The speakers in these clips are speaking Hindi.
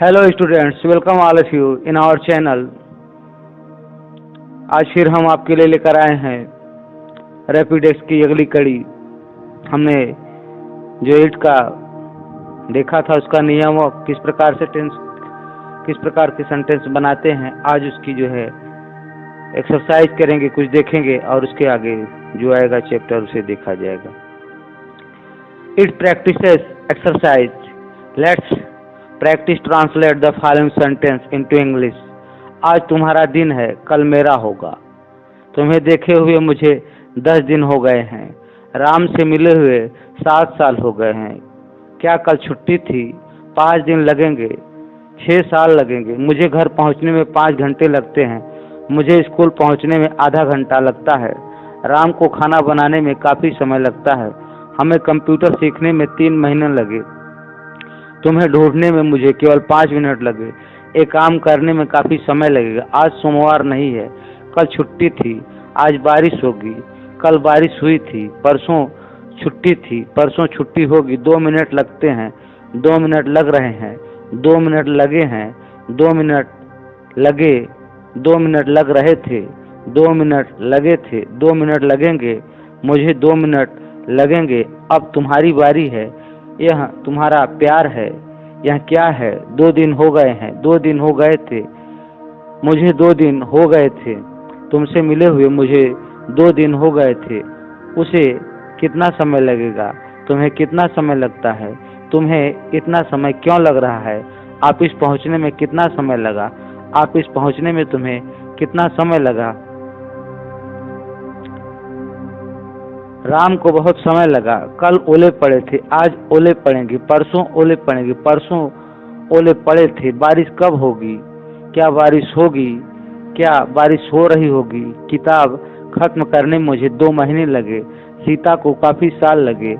Hello students, welcome all of you in our channel. आज फिर हम आपके लिए लेकर आए हैं रैपिडेक्स की अगली कड़ी। हमने जो एट का देखा था उसका नियम और किस प्रकार के सेंटेंस बनाते हैं, आज उसकी जो है एक्सरसाइज करेंगे, कुछ देखेंगे और उसके आगे जो आएगा चैप्टर उसे देखा जाएगा। It practices exercise. Let's practice translate the following sentence into English. आज तुम्हारा दिन है, कल मेरा होगा। तुम्हें देखे हुए मुझे 10 दिन हो गए हैं। राम से मिले हुए 7 साल हो गए हैं। क्या कल छुट्टी थी? 5 दिन लगेंगे, 6 साल लगेंगे। मुझे घर पहुंचने में 5 घंटे लगते हैं। मुझे स्कूल पहुंचने में आधा घंटा लगता है। राम को खाना बनाने में काफ़ी समय लगता है। हमें कंप्यूटर सीखने में 3 महीने लगे। तुम्हें ढूंढने में मुझे केवल 5 मिनट लगे। एक काम करने में काफ़ी समय लगेगा। आज सोमवार नहीं है, कल छुट्टी थी। आज बारिश होगी, कल बारिश हुई थी। परसों छुट्टी थी, परसों छुट्टी होगी। 2 मिनट लगते हैं, 2 मिनट लग रहे हैं। 2 मिनट लगे हैं, 2 मिनट लगे। 2 मिनट लग रहे थे, 2 मिनट लगे थे। 2 मिनट लगेंगे, मुझे 2 मिनट लगेंगे। अब तुम्हारी बारी है। यह तुम्हारा प्यार है। यह क्या है? 2 दिन हो गए हैं, 2 दिन हो गए थे। मुझे 2 दिन हो गए थे। तुमसे मिले हुए मुझे 2 दिन हो गए थे। उसे कितना समय लगेगा? तुम्हें कितना समय लगता है? तुम्हें इतना समय क्यों लग रहा है? ऑफिस पहुंचने में कितना समय लगा? ऑफिस पहुंचने में तुम्हें कितना समय लगा? राम को बहुत समय लगा। कल ओले पड़े थे, आज ओले पड़ेंगे। परसों ओले पड़ेंगे, परसों ओले पड़े थे। बारिश कब होगी? क्या बारिश होगी? क्या बारिश हो रही होगी? किताब खत्म करने में मुझे 2 महीने लगे। सीता को काफी साल लगे।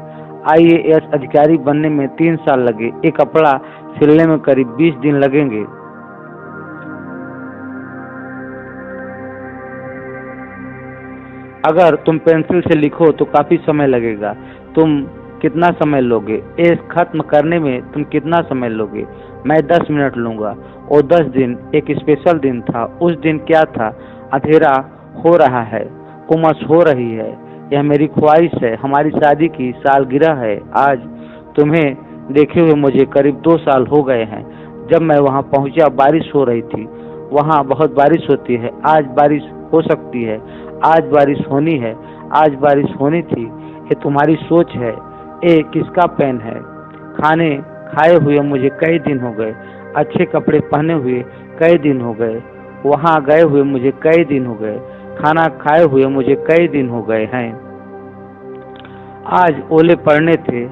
IAS अधिकारी बनने में 3 साल लगे। एक कपड़ा सिलने में करीब 20 दिन लगेंगे। अगर तुम पेंसिल से लिखो तो काफी समय लगेगा। तुम कितना समय लोगे? एस खत्म करने में तुम कितना समय लोगे? मैं 10 मिनट लूंगा। और 10 दिन एक स्पेशल दिन था। उस दिन क्या था? अंधेरा हो रहा है, उमस हो रही है। यह मेरी ख्वाहिश है। हमारी शादी की सालगिरह है आज। तुम्हें देखे हुए मुझे करीब 2 साल हो गए हैं। जब मैं वहां पहुंचा बारिश हो रही थी। वहां बहुत बारिश होती है। आज बारिश हो सकती है। आज बारिश होनी है। आज बारिश होनी थी। ये तुम्हारी सोच है। ए किसका पेन है? खाने खाए हुए मुझे कई दिन हो गए। अच्छे कपड़े पहने हुए कई दिन हो गए। वहां गए हुए मुझे कई दिन हो गए। खाना खाए हुए मुझे कई दिन हो गए हैं। आज ओले पड़ने थे।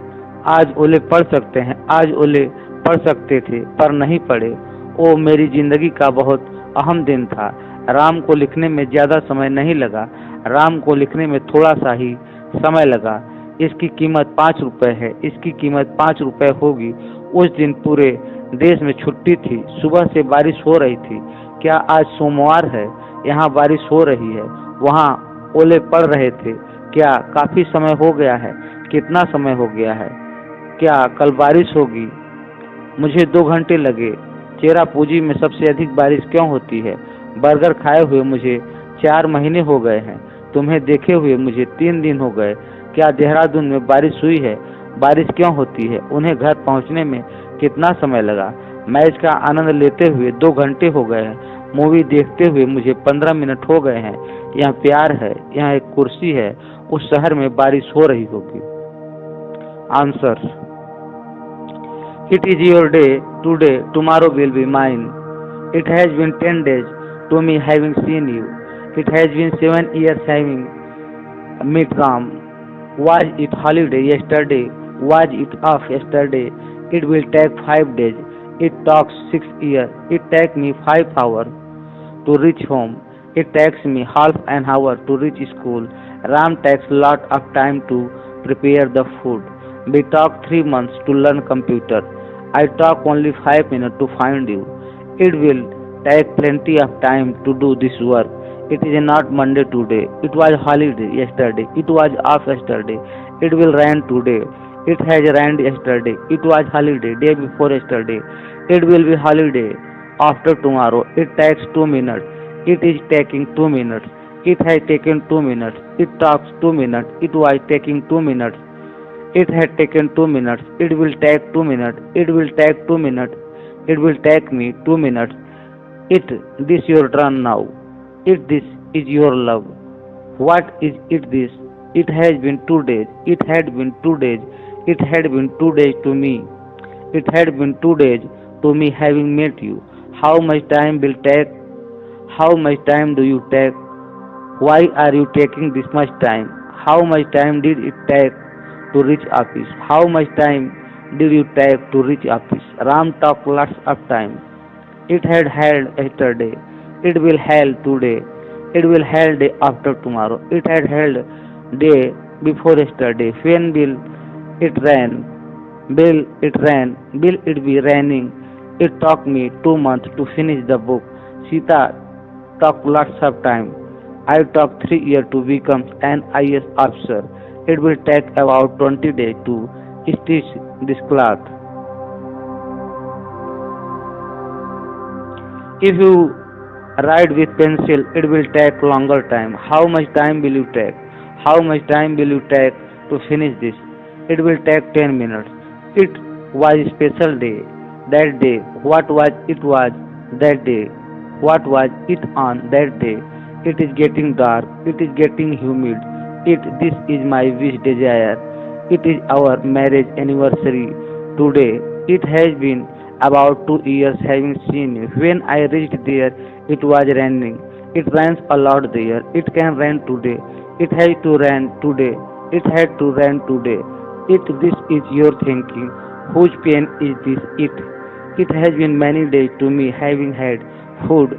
आज ओले पड़ सकते हैं। आज ओले पड़ सकते थे पर नहीं पड़े। ओ मेरी जिंदगी का बहुत अहम दिन था। राम को लिखने में ज्यादा समय नहीं लगा। राम को लिखने में थोड़ा सा ही समय लगा। इसकी कीमत 5 रुपए है। इसकी कीमत 5 रुपए होगी। उस दिन पूरे देश में छुट्टी थी। सुबह से बारिश हो रही थी। क्या आज सोमवार है? यहाँ बारिश हो रही है। वहाँ ओले पड़ रहे थे। क्या काफी समय हो गया है? कितना समय हो गया है? क्या कल बारिश होगी? मुझे 2 घंटे लगे। चेरापूंजी में सबसे अधिक बारिश क्यों होती है? बर्गर खाए हुए मुझे 4 महीने हो गए हैं। तुम्हें देखे हुए मुझे 3 दिन हो गए। क्या देहरादून में बारिश हुई है? बारिश क्यों होती है? उन्हें घर पहुंचने में कितना समय लगा? मैच का आनंद लेते हुए 2 घंटे हो गए हैं। मूवी देखते हुए मुझे 15 मिनट हो गए हैं। यह प्यार है। यह एक कुर्सी है। उस शहर में बारिश हो रही होगी। Answer: It is your day today, tomorrow will be mine. It has been 10 days to me having seen you. It has been 7 years having met Ram. Was it holiday yesterday? Was it off yesterday? It will take 5 days. It talks 6 years. It takes me 5 hours to reach home. It takes me half an hour to reach school. Ram takes lot of time to prepare the food. We talk 3 months to learn computer. I talk only 5 minutes to find you. It will take plenty of time to do this work. It is not Monday today. It was holiday yesterday. It was off yesterday. It will rain today. It has rained yesterday. It was holiday day before yesterday. It will be holiday after tomorrow. It takes 2 minutes. It is taking 2 minutes. It has taken 2 minutes. It talks 2 minutes. It was taking 2 minutes. It had taken 2 minutes. It will take 2 minutes. It will take 2 minutes. It will take me 2 minutes. It this your turn now. It this is your love. What is it this? It has been 2 days. It had been 2 days. It had been 2 days to me. It had been 2 days to me having met you. How much time will take? How much time do you take? Why are you taking this much time? How much time did it take to reach office? How much time did you take to reach office? Ram talked lots of time. It had held yesterday. It will held today. It will held day after tomorrow. It had held day before yesterday. When will it rain? Will it rain? Will it be raining? It took me 2 months to finish the book. Sita took lots of time. I took 3 years to become an IAS officer. It will take about 20 days to stitch this cloth. If you write with pencil, it will take longer time. How much time will you take? How much time will you take to finish this? It will take 10 minutes. It was a special day. That day, what was it was that day? What was it on that day? It is getting dark. It is getting humid. This is my wish desire. It is our marriage anniversary today. It has been about 2 years having seen you. When I reached there, it was raining. It rains a lot there. It can rain today. It has to rain today. It had to rain today. This is your thinking. Whose pain is this? It has been many days to me having had food.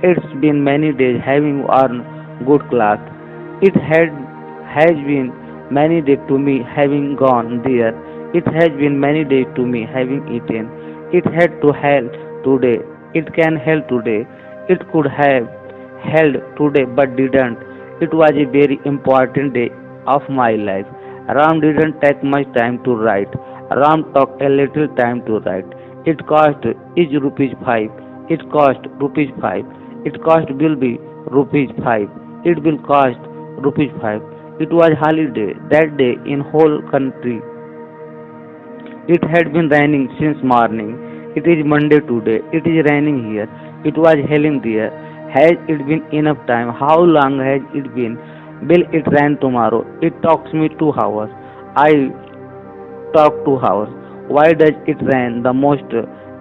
It's been many days having worn good cloth. It has been many days to me having gone there. It has been many days to me having eaten. It had to held today. It can held today. It could have held today but didn't. It was a very important day of my life. Ram didn't take much time to write. Ram took a little time to write. It cost is rupees 5. It cost rupees 5. It cost will be rupees 5. It will cost rupees 5. It was holiday that day in whole country. It had been raining since morning. It is Monday today. It is raining here. It was hailing there. Has it been enough time? How long has it been? Will it rain tomorrow? It talks me 2 hours. I talk 2 hours. Why does it rain the most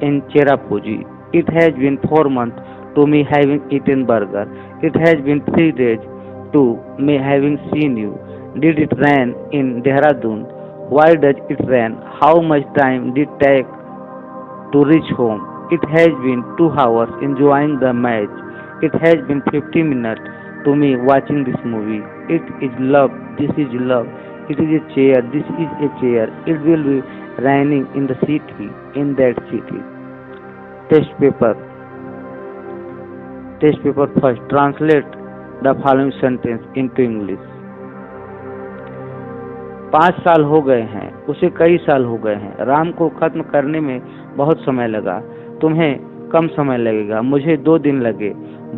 in Cherrapunji? It has been 4 months to me having eaten burger. It has been 3 days to me having seen you. Did it rain in Dehradun? Why does it rain? How much time did it take to reach home? It has been 2 hours enjoying the match. It has been 50 minutes to me watching this movie. It is love. This is love. It is a chair. This is a chair. It will be raining in the city, in that city. Test paper. Test paper first. Translate the following sentence into English. 5 साल हो गए हैं, उसे कई साल हो गए हैं। राम को खत्म करने में बहुत समय लगा। तुम्हें कम समय लगेगा, मुझे 2 दिन लगे।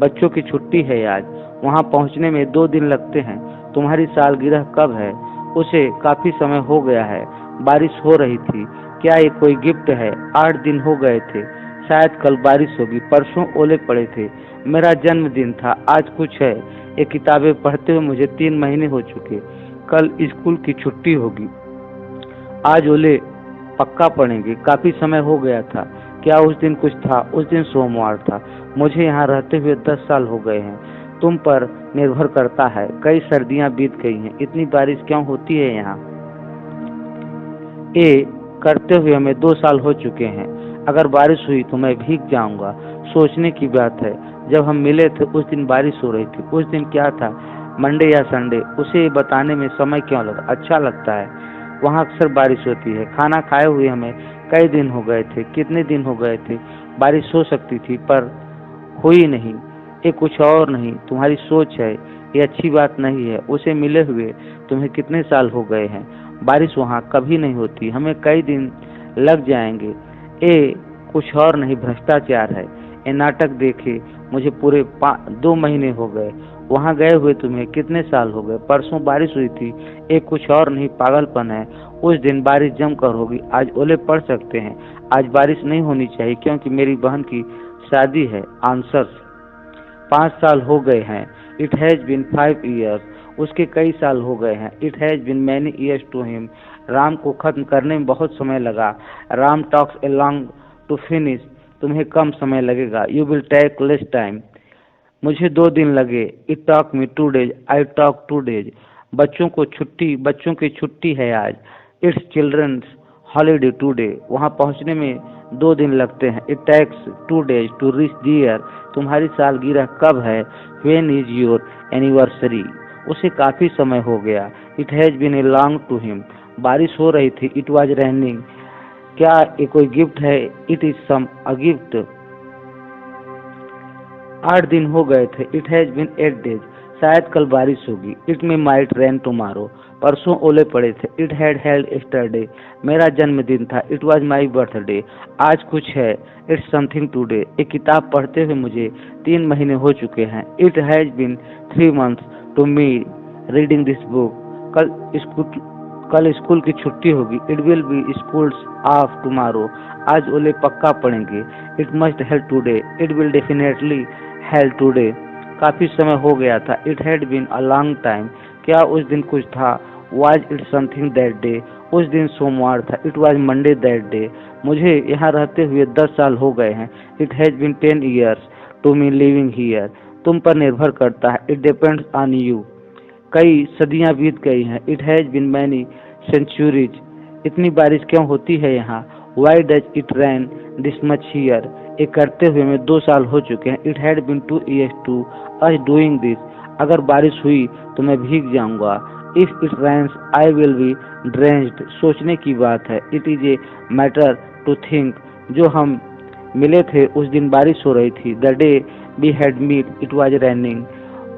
बच्चों की छुट्टी है आज, वहां पहुंचने में 2 दिन लगते हैं। तुम्हारी सालगिरह कब है? उसे काफी समय हो गया है। बारिश हो रही थी। क्या ये कोई गिफ्ट है? 8 दिन हो गए थे। शायद कल बारिश होगी। परसों ओले पड़े थे। मेरा जन्मदिन था। आज कुछ है। ये किताबें पढ़ते हुए मुझे 3 महीने हो चुके। कल स्कूल की छुट्टी होगी। आज ओले पक्का पड़ेंगे। काफी समय हो गया था। क्या उस दिन कुछ था? उस दिन सोमवार था। मुझे यहाँ रहते हुए 10 साल हो गए हैं। तुम पर निर्भर करता है। कई सर्दियां बीत गई हैं। इतनी बारिश क्यों होती है यहाँ? ये करते हुए हमें 2 साल हो चुके हैं। अगर बारिश हुई तो मैं भीग जाऊंगा। सोचने की बात है, जब हम मिले थे उस दिन बारिश हो रही थी। उस दिन क्या था, मंडे या संडे? उसे बताने में समय क्यों लगा? अच्छा लगता है, वहाँ अक्सर बारिश होती है। खाना खाए हुए हमें कई दिन हो गए थे। कितने दिन हो गए थे? बारिश हो सकती थी पर हुई नहीं। ये कुछ और नहीं, तुम्हारी सोच है। ये अच्छी बात नहीं है। उसे मिले हुए तुम्हें कितने साल हो गए हैं? बारिश वहाँ कभी नहीं होती। हमें कई दिन लग जाएंगे। ये कुछ और नहीं भ्रष्टाचार है। ये नाटक देखे मुझे पूरे 2 महीने हो गए। वहां गए हुए तुम्हें कितने साल हो गए। परसों बारिश हुई थी। ये कुछ और नहीं पागलपन है। उस दिन बारिश जमकर होगी। आज ओले पड़ सकते हैं। आज बारिश नहीं होनी चाहिए क्योंकि मेरी बहन की शादी है। आंसर्स 5 साल हो गए हैं। It has been 5 years। उसके कई साल हो गए हैं। It has been many years to him. Ram को खत्म करने में बहुत समय लगा। Ram talks a long to finish. तुम्हें कम समय लगेगा। You will take less time. मुझे 2 दिन लगे। It talk me 2 days। I talk 2 days। बच्चों की छुट्टी है आज। It's childrens holiday today. वहां पहुंचने में 2 दिन लगते हैं। It takes 2 days to reach there. तुम्हारी सालगिरह कब है। When is your anniversary. उसे काफी समय हो गया। It has been a long to him. बारिश हो रही थी। It was raining. क्या ये कोई गिफ्ट है। It is some a gift. 8 दिन हो गए थे। It has been 8 days। शायद कल बारिश होगी। It may might rain tomorrow. परसों ओले पड़े थे। It had held yesterday. मेरा जन्मदिन था। It was my birthday. आज कुछ है। It's something today. एक किताब पढ़ते हुए मुझे 3 महीने हो चुके हैं। It has been 3 months to me reading this book. कल स्कूल की छुट्टी होगी। It will be schools off tomorrow. आज ओले पक्का पड़ेंगे। It must help today. It will definitely help today. काफी समय हो गया था। It had been a long time. क्या उस दिन कुछ था। Was it something that day. उस दिन सोमवार था। It was Monday that day. मुझे यहाँ रहते हुए 10 साल हो गए हैं। It has been 10 years to me living here. तुम पर निर्भर करता है। It depends on you. कई सदियां बीत गई हैं। It has been many centuries. इतनी बारिश क्यों होती है यहाँ। Why does it rain this much here. ये करते हुए में 2 साल हो चुके हैं। It had been 2 years to us doing this. अगर बारिश हुई तो मैं भीग जाऊंगा। If it rains I will be drenched. सोचने की बात है। It is a matter to think. जो हम मिले थे उस दिन बारिश हो रही थी। The day we had meet it was raining.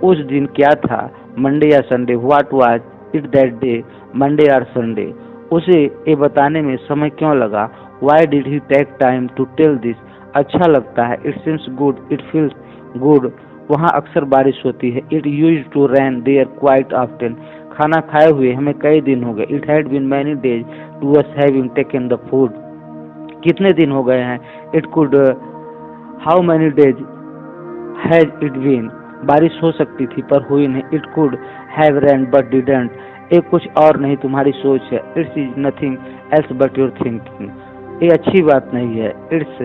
उस दिन क्या था। मंडे या Sunday. What was it that day. Monday और संडे। उसे ये बताने में समय क्यों लगा। Why did he take time to tell this. अच्छा लगता है। It seems good. It feels good. वहाँ अक्सर बारिश होती है। It used to rain there quite often. खाना खाए हुए हमें कई दिन हो गए। It had been many days to us having taken the food. कितने दिन हो गए हैं। It could how many days has it been. बारिश हो सकती थी पर हुई नहीं। It could have rained but didn't. ये कुछ और नहीं तुम्हारी सोच है। It's is nothing else but your thinking. ये अच्छी बात नहीं है। It's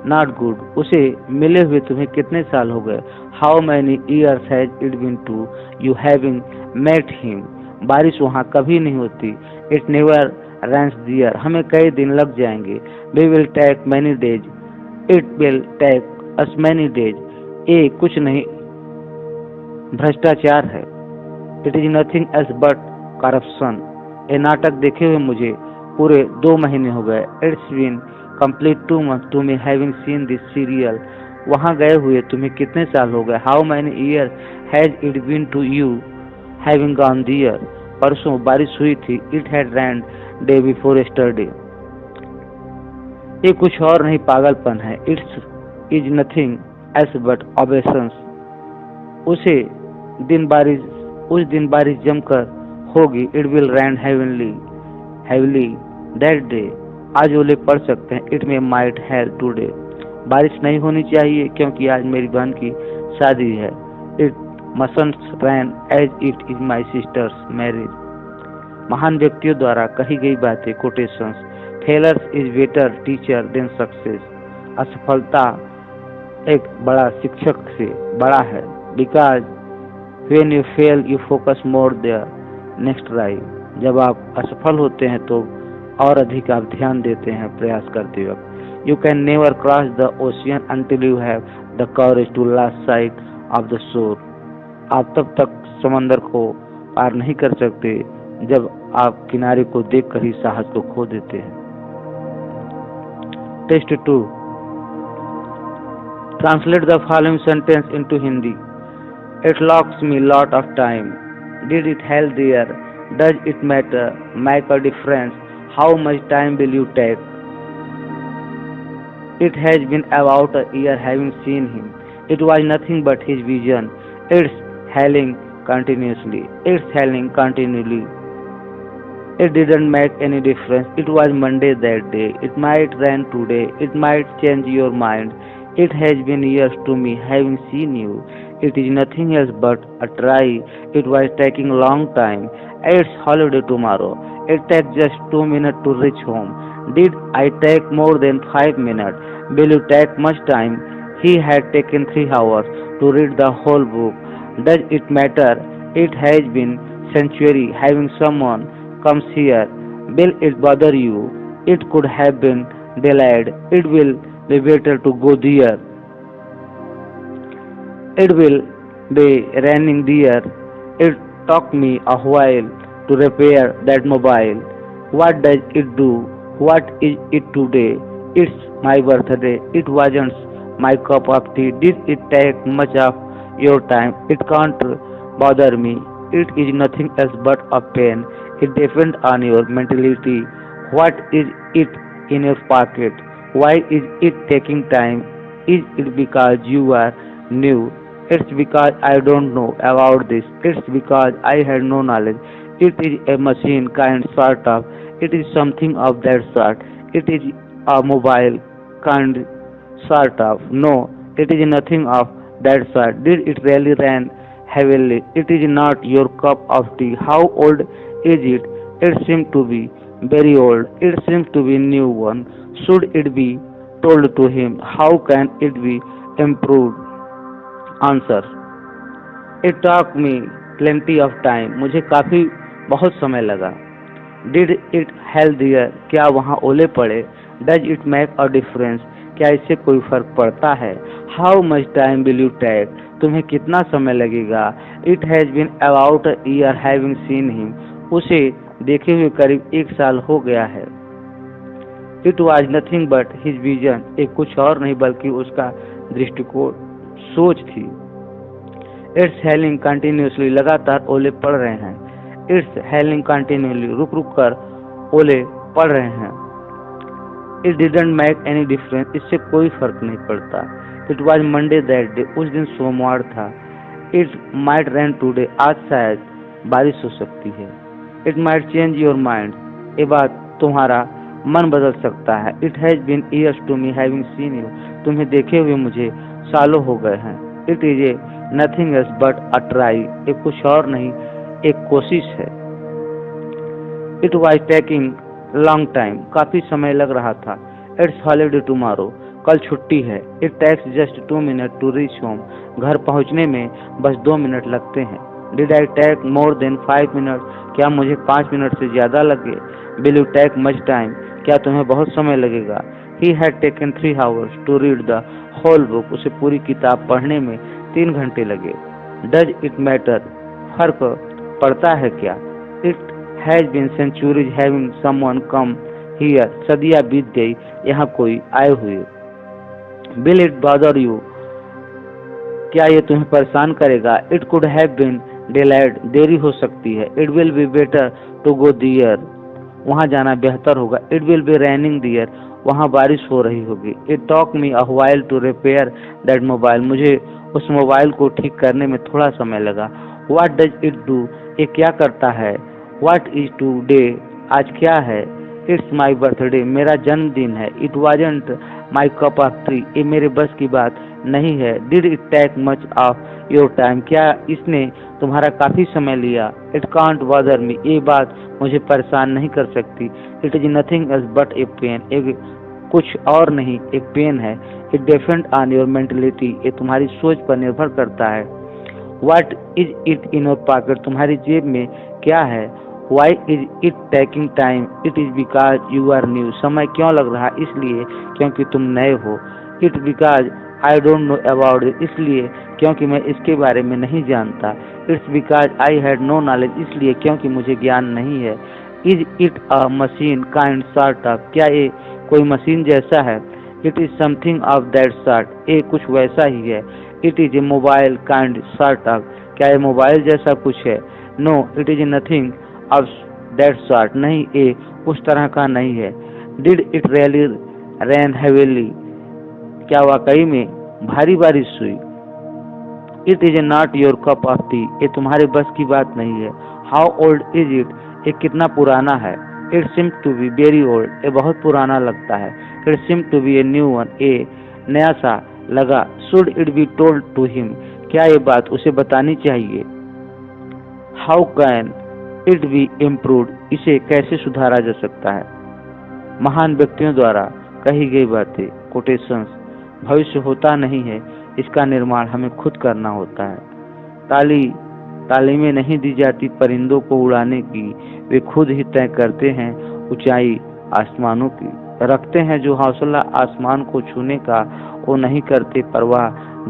not good. उसे मिले हुए तुम्हें कितने साल हो गए। How many years has it been to you having met him. बारिश वहाँ कभी नहीं होती। It never rains there. हमें कई दिन लग जाएंगे। We will take many days. It will take us many days. ये कुछ नहीं भ्रष्टाचार है। It is nothing else but corruption. ये नाटक देखे हुए मुझे पूरे 2 महीने हो गए। It's been complete 2 months to me having seen this serial. वहां गए हुए तुम्हें कितने साल हो गए। How many year has it been to you having gone there. परसों बारिश हुई थी। It had rain day before yesterday. ये कुछ और नहीं पागलपन है। It's is nothing else but obsessions. उसे उस दिन बारिश जमकर होगी। It will rain heavenly that day. आज ओले पड़ सकते हैं। It may might hello today. बारिश नहीं होनी चाहिए क्योंकि आज मेरी बहन की शादी है। It mustn't rain as it is my sister's marriage. महान व्यक्तियों द्वारा कही गई बातें। Quotations. Failure is better teacher than success. असफलता एक बड़ा शिक्षक से बड़ा है। Because when you fail you focus more their next try. जब आप असफल होते हैं तो और अधिक आप ध्यान देते हैं प्रयास करते वक्त। You can never cross the ocean until you have the courage to last sight of the shore. आप तब तक समंदर को पार नहीं कर सकते जब आप किनारे को देखकर ही साहस को खो देते हैं। Test 2। Translate the following sentence into Hindi. It locks me lot of time. Did it help there? Does it matter? Make a difference? How much time will you take? It has been about a year having seen him. It was nothing but his vision. It's hailing continuously. It's hailing continually. It didn't make any difference. It was Monday that day. It might rain today. It might change your mind. It has been years to me having seen you. It is nothing else but a try. It was taking a long time. It's holiday tomorrow. It takes just 2 minutes to reach home. Did I take more than 5 minutes? Will you take much time? He had taken 3 hours to read the whole book. Does it matter? It has been century having someone comes here. Will it bother you? It could have been delayed. It will be better to go there. It will be raining there. It took me a while to repair that mobile. What does it do? What is it today? It's my birthday. It wasn't my cup of tea. Did it take much of your time? It can't bother me. It is nothing else but a pain. It depends on your mentality. What is it in your pocket? Why is it taking time? Is it because you are new? It's because I don't know about this. It's because I had no knowledge. It is a machine kind sort of. It is something of that sort. It is a mobile kind sort of. No, it is nothing of that sort. Did it really rain heavily? It is not your cup of tea. How old is it? It seems to be very old. It seems to be new one. Should it be told to him? How can it be improved? Answer. It took me plenty of time. मुझे काफी बहुत समय लगा. Did it hail there? क्या वहाँ ओले पड़े? Does it make a difference? क्या इससे कोई फर्क पड़ता है? How much time will you take? तुम्हें कितना समय लगेगा? It has been about a year having seen him. उसे देखे हुए करीब 1 साल हो गया है. It was nothing but his vision. एक कुछ और नहीं बल्कि उसका दृष्टिकोण, सोच थी. It's hailing continuously. लगातार ओले पड़ रहे हैं. It's hailing continually. रुक रुक कर ओले पड़ रहे हैं. It didn't make any difference. इससे कोई फर्क नहीं पड़ता. It was Monday that day. उस दिन सोमवार था. It might rain today. आज शायद बारिश हो सकती है. It might change your mind. ये बात तुम्हारा मन बदल सकता है. It has been years to me having seen you. तुम्हें देखे हुए मुझे सालों हो गए हैं. It is a nothing else but a try. एक कुछ और नहीं, एक कोशिश है. It was taking long time. काफी समय लग रहा था. It's holiday tomorrow. कल छुट्टी है. It takes just 2 minutes to reach home. घर पहुंचने में बस 2 मिनट लगते हैं. Did I take more than 5 minutes? क्या मुझे 5 मिनट से ज्यादा लगे? Will you take much time? क्या तुम्हें बहुत समय लगेगा? He had taken 3 hours to read the whole book. उसे पूरी किताब पढ़ने में 3 घंटे लगे. Does it matter? फर्क पड़ता है क्या? It has been centuries having someone come here. सदियां बीत गई, यहाँ कोई आए हुए. Will it bother you? क्या ये तुम्हें परेशान करेगा? It could have been delayed. देरी हो सकती है. It will be better to go there. वहाँ जाना बेहतर होगा. It will be raining there. वहाँ बारिश हो रही होगी. It took me a while to repair that mobile. मुझे उस मोबाइल को ठीक करने में थोड़ा समय लगा. What does it do? ये क्या करता है? What is today? आज क्या है? It's my birthday. मेरा जन्मदिन है. It wasn't my cup of tea. ये मेरे बस की बात नहीं है. Did it take much of your time? क्या इसने तुम्हारा काफी समय लिया? It can't bother me. ये बात मुझे परेशान नहीं कर सकती. It is nothing else but a pain. एक कुछ और नहीं, एक पेन है. It depends on your mentality. ये तुम्हारी सोच पर निर्भर करता है. What is it in your pocket? तुम्हारी जेब में क्या है? Why is it taking time? It is because you are new. समय क्यों लग रहा? इसलिए क्योंकि तुम नए हो. It because I don't know about it. इसलिए क्योंकि मैं इसके बारे में नहीं जानता. It's because I had no knowledge. इसलिए क्योंकि मुझे ज्ञान नहीं है. Is it a machine kind sort of? क्या ये कोई मशीन जैसा है? It is something of that sort. ये कुछ वैसा ही है. It is a mobile kind sort of. क्या ये मोबाइल जैसा कुछ है? No, it is nothing of that sort. नहीं, ये उस तरह का नहीं है. Did it really rain heavily? क्या वाकई में भारी बारिश हुई? It is not your cup of T, ये तुम्हारे बस की बात नहीं है। हाउ ओल्ड इज इट, ये कितना पुराना है? It seem to be very old, ये बहुत पुराना लगता है। It seem to be a new one, ये नया सा लगा। Should it be told to him, क्या ये बात उसे बतानी चाहिए? How can it be improved, इसे कैसे सुधारा जा सकता है? महान व्यक्तियों द्वारा कही गई बातें, कोटेशंस। भविष्य होता नहीं है, इसका निर्माण हमें खुद करना होता है। तालीमें नहीं दी जाती परिंदों को उड़ाने की, वे खुद ही तय करते हैं ऊंचाई आसमानों की। रखते हैं जो हौसला आसमान को छूने का, वो नहीं करते परवाह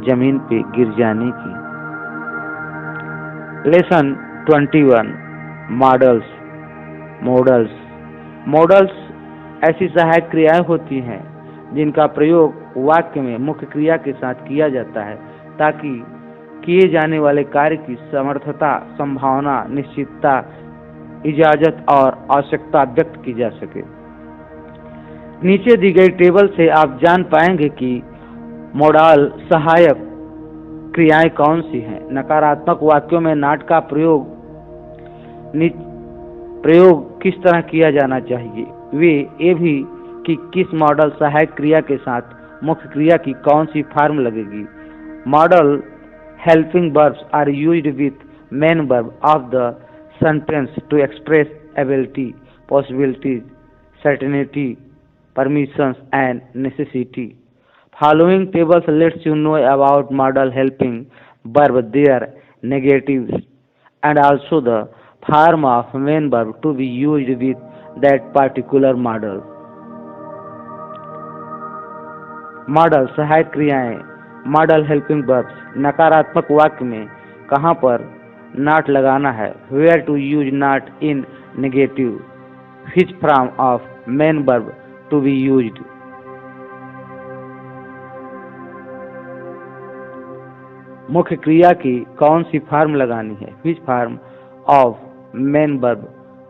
जमीन पे गिर जाने की। Lesson 21, models. मॉडल्स मॉडल्स ऐसी सहायक क्रियाएं होती हैं जिनका प्रयोग वाक्य में मुख्य क्रिया के साथ किया जाता है ताकि किए जाने वाले कार्य की समर्थता, संभावना, निश्चितता, इजाजत और आवश्यकता व्यक्त की जा सके। नीचे दी गई टेबल से आप जान पाएंगे कि मॉडल सहायक क्रियाएं कौन सी हैं। नकारात्मक वाक्यों में नाट का प्रयोग किस तरह किया जाना चाहिए, वे ये भी कि किस मॉडल सहायक क्रिया के साथ मुख्य क्रिया की कौन सी फॉर्म लगेगी। Modal helping verbs are used with main verb of the sentence to express ability, possibilities, certainty, permissions and necessity. Following tables lets you know about modal helping verb, their negatives, and also the form of main verb to be used with that particular model. Model सहायक क्रियाएं, मॉडल हेल्पिंग वर्ब्स। नकारात्मक वाक्य में कहाँ पर नॉट लगाना है, where to use not in negative, which form of main verb to be used. मुख्य क्रिया की कौन सी फॉर्म लगानी है, which form of main verb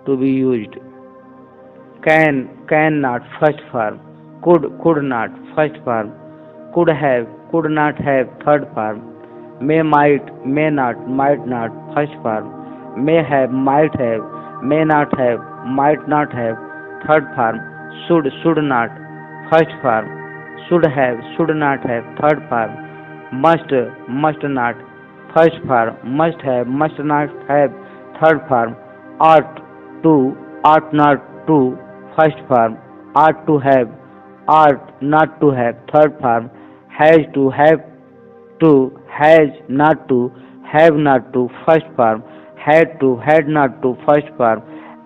to be used. can not first form, could not first form, could have, could not have third form, may, might, may not first form, may have, not have third form, should not first form, should have, not have third form, must not first form, must have, not have third form, ought not to first form, ought not to have third form, has not to have not to first form, had not to first form,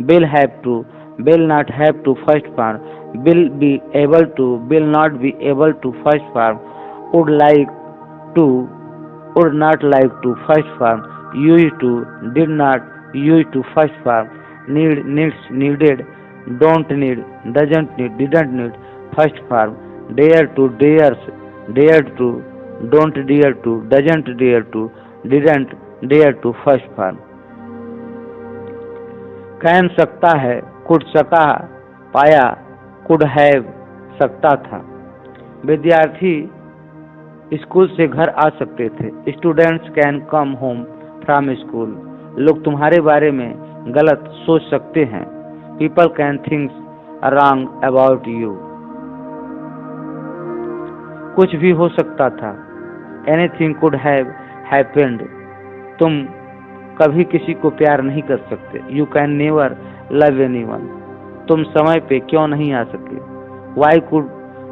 will not have to first form, will be able to, will not be able to first form, would not like to first form, used to, did not use to first form, needs, needed, don't need, doesn't need, didn't need first form, dare to, dared to, don't dare to, doesn't dare to, didn't dare to first form. Can सकता है, कुड सका, पाया, कुड हैव सकता था। विद्यार्थी स्कूल से घर आ सकते थे। Students can come home from school, लोग तुम्हारे बारे में गलत सोच सकते हैं। People can thinks wrong about you, कुछ भी हो सकता था। एनीथिंग कुड हैव हैपेंड, तुम कभी किसी को प्यार नहीं कर सकते। You can never love anyone, तुम समय पे क्यों नहीं आ सके। Y could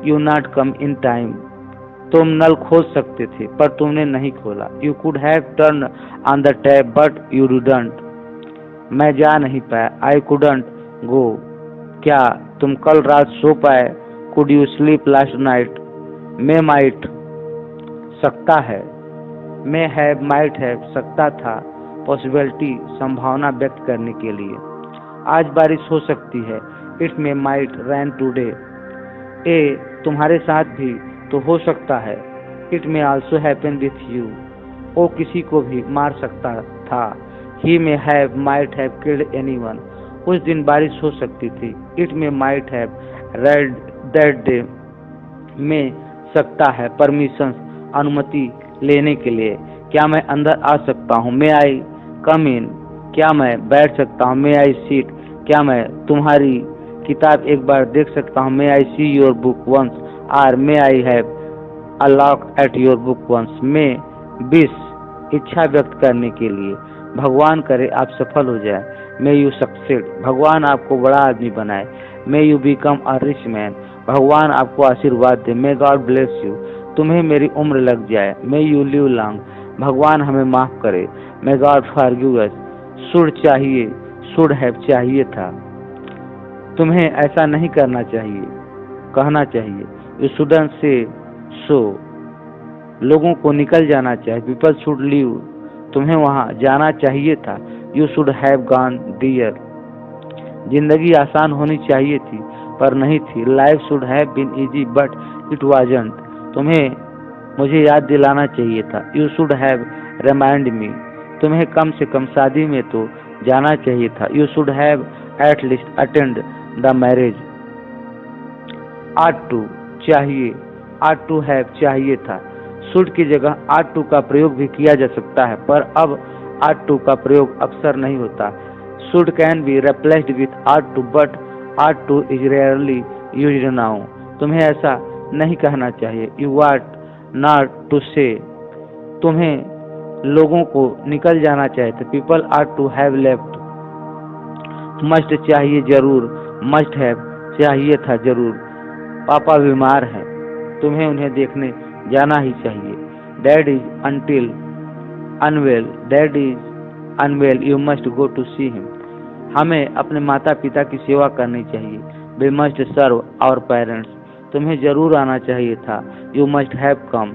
you not come in time, तुम नल खोल सकते थे पर तुमने नहीं खोला। You could have turn on the tap but you didn't, मैं जा नहीं पाया। आई कुडंट गो, क्या तुम कल रात सो पाए। Could you sleep last night, may might सकता है। मे हैव माइट हैव सकता था। पॉसिबिलिटी संभावना व्यक्त करने के लिए। आज बारिश हो सकती है। It may might rain today, ए तुम्हारे साथ भी तो हो सकता है। It may also happen with you, वो किसी को भी मार सकता था। He may have might have killed anyone, उस दिन बारिश हो सकती थी। It may might have rained that day, may सकता है परमिशन, अनुमति लेने के लिए? क्या मैं अंदर आ सकता हूँ? मे आई कम इन? क्या मैं बैठ सकता हूँ? May I seat? क्या मैं तुम्हारी किताब एक बार देख सकता हूँ? May I see your book once? Or may I have a look at your book once? में 20 इच्छा व्यक्त करने के लिए। भगवान करे आप सफल हो जाए। May you succeed. भगवान आपको बड़ा आदमी बनाए। May you become a rich man. भगवान आपको आशीर्वाद दे। May God bless you. तुम्हें मेरी उम्र लग जाए। May you live long. भगवान हमें माफ करे। May God forgive us. Should चाहिए, शुड हैव चाहिए था। तुम्हें ऐसा नहीं करना चाहिए, कहना चाहिए। यू शुडंट से सो। लोगों को निकल जाना चाहिए। People should leave. तुम्हें वहां जाना चाहिए था। You should have gone there. जिंदगी आसान होनी चाहिए थी पर नहीं थी। Life should have been easy but it wasn't. तुम्हें मुझे याद दिलाना चाहिए था। You should have remind me. तुम्हें कम से कम शादी में तो जाना चाहिए था। You should have at least attend the marriage. Ought to चाहिए, आट टू हैव चाहिए था। शुड की जगह आट टू का प्रयोग भी किया जा सकता है पर अब आट टू का प्रयोग अक्सर नहीं होता। Should can be replaced with ought to but ought to is rarely used now. तुम्हें ऐसा नहीं कहना चाहिए। यू वाट नॉट टू से। तुम्हें लोगों को निकल जाना चाहिए था। People are to have left. Must चाहिए जरूर, मस्ट हैव चाहिए था जरूर। पापा बीमार है, तुम्हें उन्हें देखने जाना ही चाहिए। Dad is until unwell. Dad is unwell, you must go to see him. हमें अपने माता पिता की सेवा करनी चाहिए। We must serve our parents. तुम्हें जरूर आना चाहिए था। You must have come.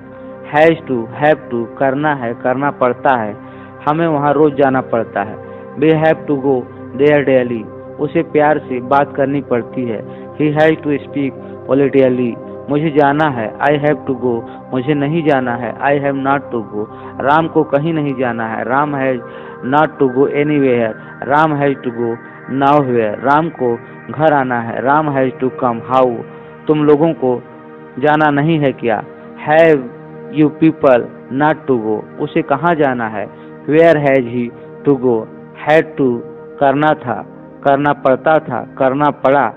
Have to करना है, करना पड़ता है। हमें वहाँ रोज जाना पड़ता है। We have to go there daily. उसे प्यार से बात करनी पड़ती है। He has to speak politically. मुझे जाना है। I have to go. मुझे नहीं जाना है। I have not to go. Ram को कहीं नहीं जाना है। Ram has not to go anywhere. Ram has to go nowhere. Ram को घर आना है। Ram has to come home. तुम लोगों को जाना नहीं है क्या? Have you people not to go. उसे कहाँ जाना है? Where has he to go. Had to करना था, करना पड़ता था, करना पड़ा।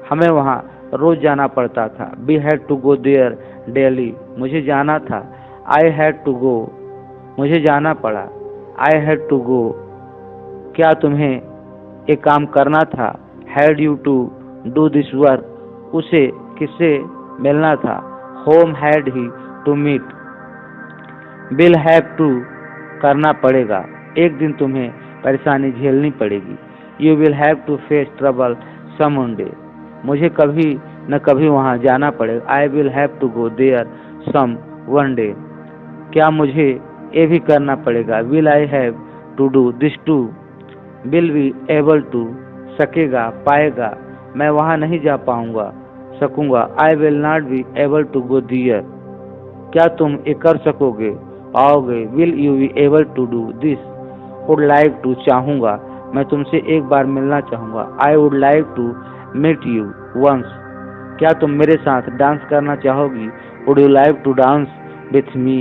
हमें वहाँ रोज जाना पड़ता था। We had to go there daily. मुझे जाना था। I had to go. मुझे जाना पड़ा। I had to go. क्या तुम्हें एक काम करना था? Had you to do this work. उसे किससे मिलना था? Whom had he to meet. Will have to करना पड़ेगा। एक दिन तुम्हें परेशानी झेलनी पड़ेगी। You will have to face trouble some day. मुझे कभी न कभी वहाँ जाना पड़ेगा। I will have to go there some one day. क्या मुझे ये भी करना पड़ेगा? Will I have to do this too. Will be able to सकेगा, पाएगा। मैं वहाँ नहीं जा पाऊंगा, सकूंगा। I will not be able to go there. क्या तुम ये कर सकोगे, पाओगे? Will you be able to do this. Would like to चाहूंगा। मैं तुमसे एक बार मिलना चाहूंगा। I would like to meet you once. क्या तुम मेरे साथ डांस करना चाहोगी? Would you like to dance with me.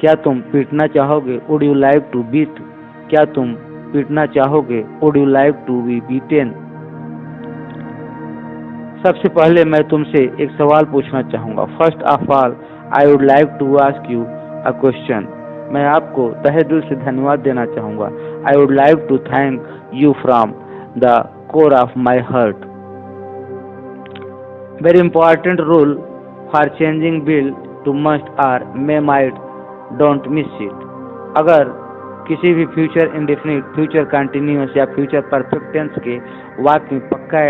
क्या तुम पीटना चाहोगे? Would you like to beat. क्या तुम पीटना चाहोगे? Would you like to be beaten. सबसे पहले मैं तुमसे एक सवाल पूछना चाहूंगा। First of all I would like to ask you a question. मैं आपको तहे दिल से धन्यवाद देना चाहूंगा। I would like to thank you from the core of my heart. Very important rule for changing will to must are may might don't miss it. अगर किसी भी फ्यूचर इंडेफिनिट, फ्यूचर कंटिन्यूअस या फ्यूचर परफेक्ट टेंस के वाक्य में पक्का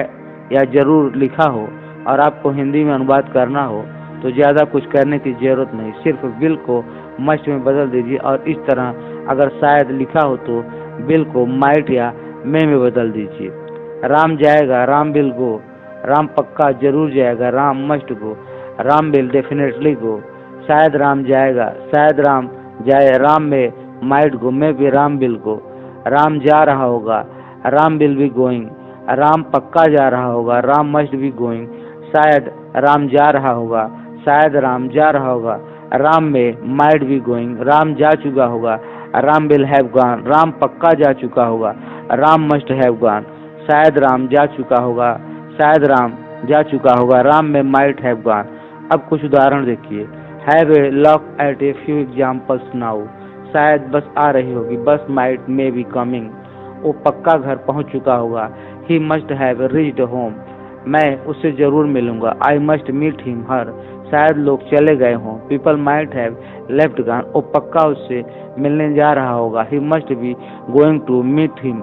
या जरूर लिखा हो और आपको हिंदी में अनुवाद करना हो तो ज़्यादा कुछ करने की जरूरत नहीं। सिर्फ विल को मस्ट में बदल दीजिए और इस तरह अगर शायद लिखा हो तो विल को माइट या मे में बदल दीजिए। राम जाएगा, राम विल गो। राम पक्का जरूर जाएगा, Ram must go. Ram will definitely go. शायद राम जाएगा, शायद राम जाए। राम में might go, may be Ram will go. Ram जा रहा होगा, Ram will be going. Ram पक्का जा रहा होगा, राम मस्ट बी गोइंग। शायद राम जा रहा होगा, शायद राम जा रहा होगा। राम में माइट बी गोइंग, राम जा चुका होगा। Ram will have gone, Ram पक्का जा चुका होगा। राम मस्ट हैव गॉन, शायद राम जा चुका होगा। शायद राम जा चुका होगा। राम में माइट हैव गॉन। अब कुछ उदाहरण देखिए। Have a look at a few examples now, शायद बस आ रही होगी। बस माइट मे बी कमिंग, वो पक्का घर पहुंच चुका होगा। He must have reached home, मैं उससे जरूर मिलूंगा। I must meet him her, शायद लोग चले गए हों। People might have left gone, वो पक्का उससे मिलने जा रहा होगा। He must be going to meet him,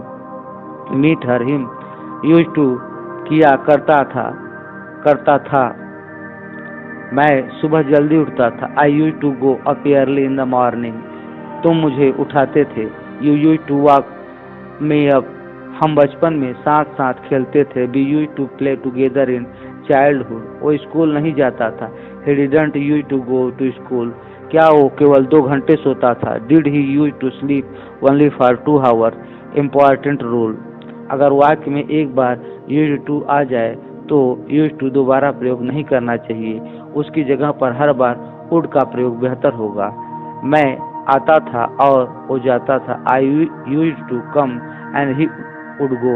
meet her. Him used to, किया करता था। मैं सुबह जल्दी उठता था। I used to go up early in the morning, तुम मुझे उठाते थे। You use to walk me up, हम बचपन में साथ साथ खेलते थे। We use to play together in childhood, वो स्कूल नहीं जाता था। He didn't use to go to school, क्या वो केवल 2 घंटे सोता था। Did he use to sleep only for 2 hours, important rule. अगर वाक्य में एक बार यूज टू आ जाए तो यूज टू दोबारा प्रयोग नहीं करना चाहिए, उसकी जगह पर हर बार वुड का प्रयोग बेहतर होगा। मैं आता था और वो जाता था। I used to come and he would go,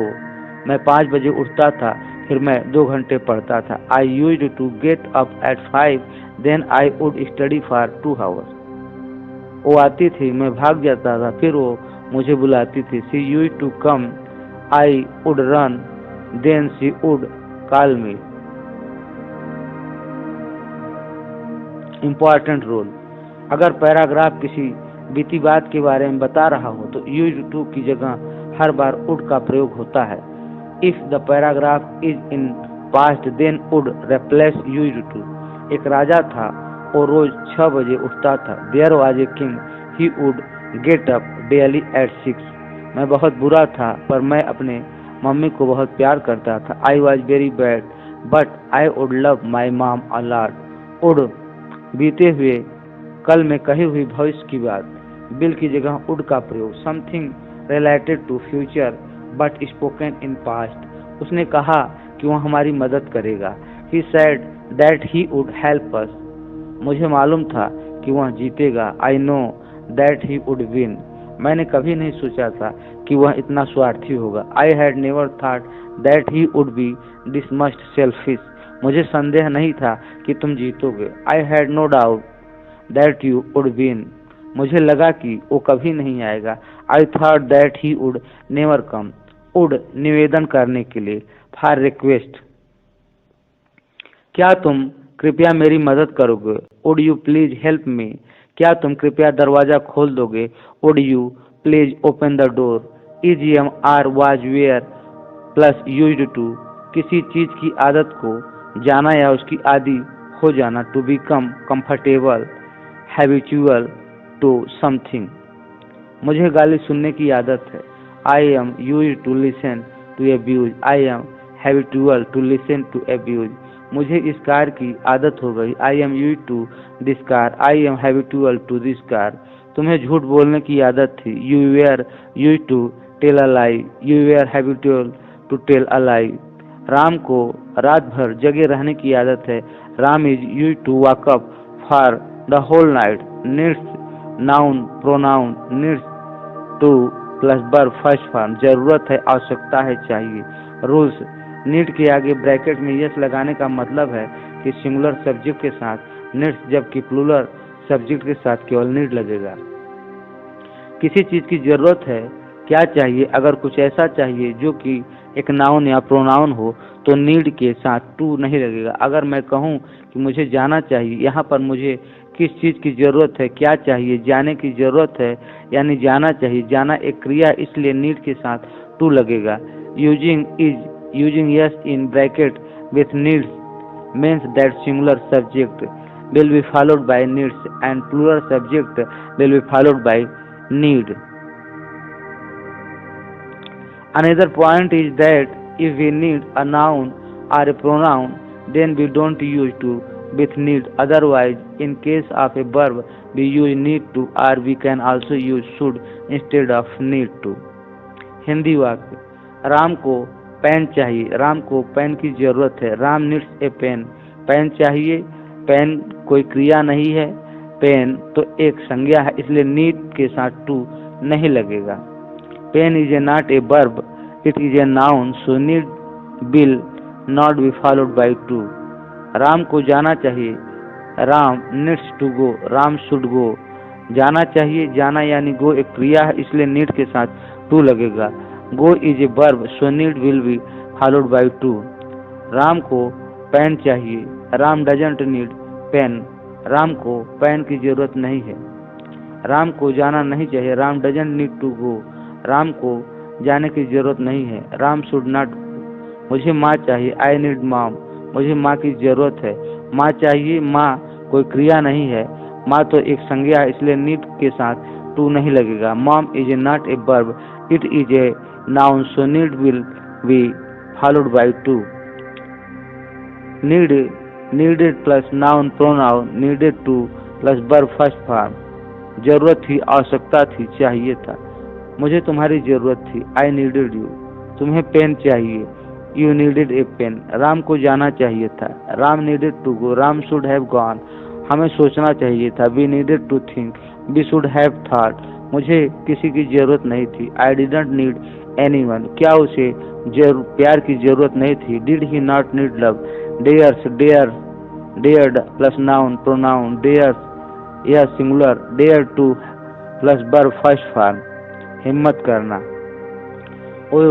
मैं 5 बजे उठता था, फिर मैं 2 घंटे पढ़ता था। I used to get up at 5, then I would study for 2 hours. वो आती थी, मैं भाग जाता था, फिर वो मुझे बुलाती थी। She use to come, I would run, then she would call me. Important rule, अगर पैराग्राफ किसी बीती बात के बारे में बता रहा हो तो यूज टू की जगह हर बार वुड का प्रयोग होता है। If the paragraph is in past then would replace use to. एक राजा था, वो रोज 6 बजे उठता था। There was a king, he would get up daily at 6। मैं बहुत बुरा था पर मैं अपने मम्मी को बहुत प्यार करता था। I was very bad but I would love my mom a lot. Would बीते हुए कल में कही हुई भविष्य की बात। विल की जगह वुड का प्रयोग। Something related to future but spoken in past, उसने कहा कि वह हमारी मदद करेगा। He said that he would help us, मुझे मालूम था कि वह जीतेगा। I know that he would win, मैंने कभी नहीं सोचा था कि वह इतना स्वार्थी होगा। I had never thought that he would be this must selfish, मुझे संदेह नहीं था कि तुम जीतोगे। I had no doubt that you would win, मुझे लगा कि वो कभी नहीं आएगा। I thought that he would never come, would निवेदन करने के लिए, फॉर रिक्वेस्ट, क्या तुम कृपया मेरी मदद करोगे। Would you please help me, क्या तुम कृपया दरवाजा खोल दोगे। Would you please open the door. Is am are was were plus used to, किसी चीज की आदत को जाना या उसकी आदि हो जाना। To become comfortable, habitual to something, मुझे गाली सुनने की आदत है। I am use to listen to abuse, I am habitual to listen to abuse, मुझे इस कार की आदत हो गई। I am use to this car, I am habitual to this car, तुम्हें झूठ बोलने की आदत थी। You were use to tell a lie, you were habitual to tell a lie, Ram को रात भर जगे रहने की आदत है। Ram is use to walk up for the whole night. Needs noun pronoun, needs to plus verb first form, जरूरत है, आवश्यकता है, चाहिए। रूल्स, नीड के आगे ब्रैकेट में यस लगाने का मतलब है कि सिंगुलर सब्जेक्ट के साथ नीड्स, जबकि प्लूरल सब्जेक्ट के साथ केवल नीड लगेगा। किसी चीज की जरूरत है, क्या चाहिए, अगर कुछ ऐसा चाहिए जो कि एक नाउन या प्रोनाउन हो तो नीड के साथ टू नहीं लगेगा। अगर मैं कहूँ कि मुझे जाना चाहिए, यहाँ पर मुझे किस चीज की जरूरत है, क्या चाहिए, जाने की जरूरत है, यानी जाना चाहिए। जाना एक क्रिया, इसलिए नीड के साथ टू लगेगा। Using yes in bracket with needs means that singular subject will be followed by needs and plural subject will be followed by need. Another point is that if we need a noun or a pronoun, then we don't use to with need. Otherwise, in case of a verb, we use need to, or we can also use should instead of need to. Hindi वाक्य, राम को पेन चाहिए, राम को पेन की जरूरत है। Ram needs a pen, pen चाहिए, पेन कोई क्रिया नहीं है, पेन तो एक संज्ञा है, इसलिए नीड के साथ टू नहीं लगेगा। Pen is a not a verb, it is a noun, so need will not be followed by to. Ram को जाना चाहिए, Ram needs to go, Ram should go. जाना चाहिए, जाना यानी गो एक क्रिया है, इसलिए नीड के साथ टू लगेगा। Go is a verb, so need will be followed by to. Ram को पेन चाहिए, Ram doesn't need pen, Ram को पेन की जरूरत नहीं है। राम को जाना नहीं चाहिए, Ram doesn't need to go, Ram को जाने की जरूरत नहीं है। राम शुड नॉट, मुझे माँ चाहिए, आई नीड मॉम, मुझे माँ की जरूरत है। माँ चाहिए, माँ कोई क्रिया नहीं है, माँ तो एक संज्ञा है, इसलिए नीड के साथ टू नहीं लगेगा। Mom is a not a verb, it is a noun, so need will be followed by to. Need, needed plus noun pronoun, needed to plus verb first form. जरूरत थी, आवश्यकता थी, चाहिए था। मुझे तुम्हारी जरूरत थी, आई नीडेड यू, तुम्हें पेन चाहिए, you needed a pen. Ram को जाना चाहिए था, Ram needed to go, Ram should have gone, हमें सोचना चाहिए था, we needed to think, we should have thought. मुझे किसी की जरूरत नहीं थी, आई डिडंट नीड एनीवन, क्या उसे प्यार की जरूरत नहीं थी, did he not need love. Dares, dare, dared plus noun pronoun, dares यह singular, dare to plus verb first form. हिम्मत करना, ओ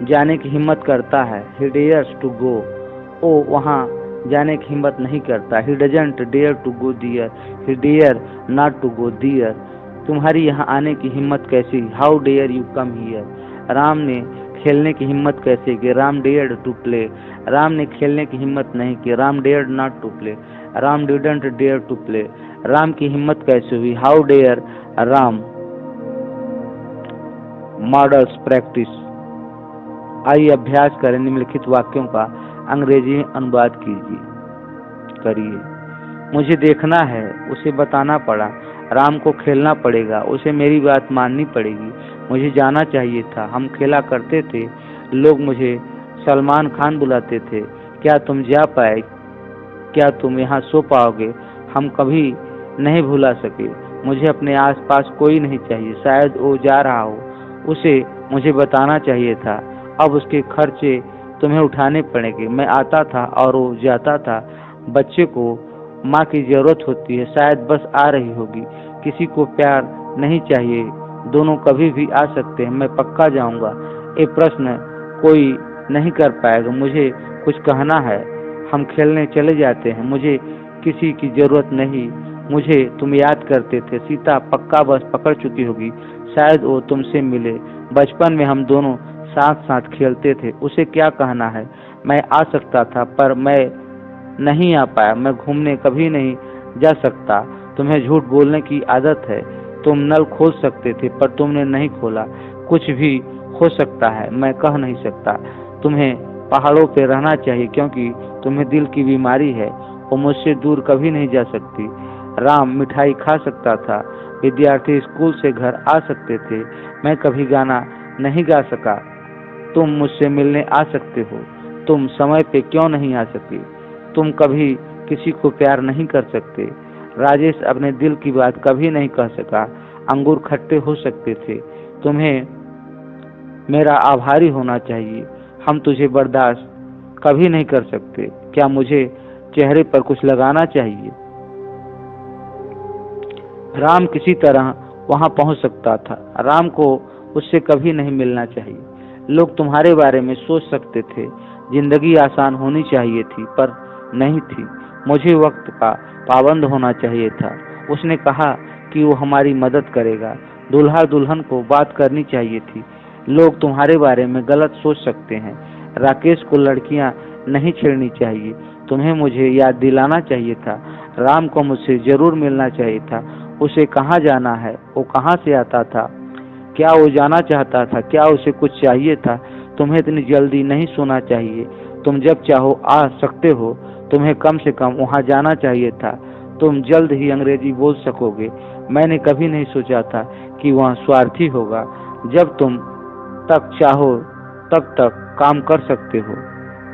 जाने की हिम्मत करता है, ही डेयर्स टू गो, ओ वहाँ जाने की हिम्मत नहीं करता, he doesn't dare to go there, he dare not to go there. तुम्हारी यहाँ आने की हिम्मत कैसी, how dare you come here. Ram ने खेलने की हिम्मत कैसे की, Ram dared to play, Ram ने खेलने की हिम्मत नहीं की, Ram dared not to play, Ram didn't dare to play. Ram की हिम्मत कैसे हुई, how dare Ram. Models practice, आइए अभ्यास करें, निम्नलिखित वाक्यों का अंग्रेजी में अनुवाद करिए। मुझे देखना है, उसे बताना पड़ा, राम को खेलना पड़ेगा, उसे मेरी बात माननी पड़ेगी। मुझे जाना चाहिए था, हम खेला करते थे, लोग मुझे सलमान खान बुलाते थे। क्या तुम जा पाए, क्या तुम यहाँ सो पाओगे, हम कभी नहीं भुला सके। मुझे अपने आसपास कोई नहीं चाहिए, शायद वो जा रहा हो, उसे मुझे बताना चाहिए था, अब उसके खर्चे तुम्हें उठाने पड़ेंगे। मैं आता था और वो जाता था, बच्चे को माँ की जरूरत होती है, शायद बस आ रही होगी। किसी को प्यार नहीं चाहिए, दोनों कभी भी आ सकते हैं, मैं पक्का जाऊंगा। ये प्रश्न कोई नहीं कर पाएगा, मुझे कुछ कहना है, हम खेलने चले जाते हैं, मुझे किसी की जरूरत नहीं, मुझे तुम याद करते थे। सीता पक्का बस पकड़ चुकी होगी, शायद वो तुमसे मिले, बचपन में हम दोनों साथ साथ खेलते थे। उसे क्या कहना है, मैं आ सकता था पर मैं नहीं आ पाया, मैं घूमने कभी नहीं जा सकता। तुम्हें झूठ बोलने की आदत है, तुम नल खोल सकते थे पर तुमने नहीं खोला। कुछ भी हो सकता है, मैं कह नहीं सकता। तुम्हें पहाड़ों पे रहना चाहिए क्योंकि तुम्हें दिल की बीमारी है, वो मुझसे दूर कभी नहीं जा सकती। राम मिठाई खा सकता था, विद्यार्थी स्कूल से घर आ सकते थे, मैं कभी गाना नहीं गा सका। तुम मुझसे मिलने आ सकते हो, तुम समय पे क्यों नहीं आ सके। तुम कभी किसी को प्यार नहीं कर सकते। राजेश अपने दिल की बात कभी नहीं कह सका, अंगूर खट्टे हो सकते थे, तुम्हें मेरा आभारी होना चाहिए, हम तुझे बर्दाश्त कभी नहीं कर सकते। क्या मुझे चेहरे पर कुछ लगाना चाहिए। राम किसी तरह वहां पहुंच सकता था, राम को उससे कभी नहीं मिलना चाहिए। लोग तुम्हारे बारे में सोच सकते थे, जिंदगी आसान होनी चाहिए थी पर नहीं थी, मुझे वक्त का पाबंद होना चाहिए था। उसने कहा कि वो हमारी मदद करेगा, दूल्हा दुल्हन को बात करनी चाहिए थी। लोग तुम्हारे बारे में गलत सोच सकते हैं, राकेश को लड़कियां नहीं छेड़नी चाहिए, तुम्हें मुझे याद दिलाना चाहिए था। राम को मुझसे जरूर मिलना चाहिए था, उसे कहाँ जाना है, वो कहाँ से आता था, क्या वो जाना चाहता था, क्या उसे कुछ चाहिए था। तुम्हें इतनी जल्दी नहीं सोना चाहिए, तुम जब चाहो आ सकते हो, तुम्हें कम से कम वहां जाना चाहिए था, तुम जल्द ही अंग्रेजी बोल सकोगे। मैंने कभी नहीं सोचा था कि वह स्वार्थी होगा, जब तुम तक चाहो तब तक काम कर सकते हो।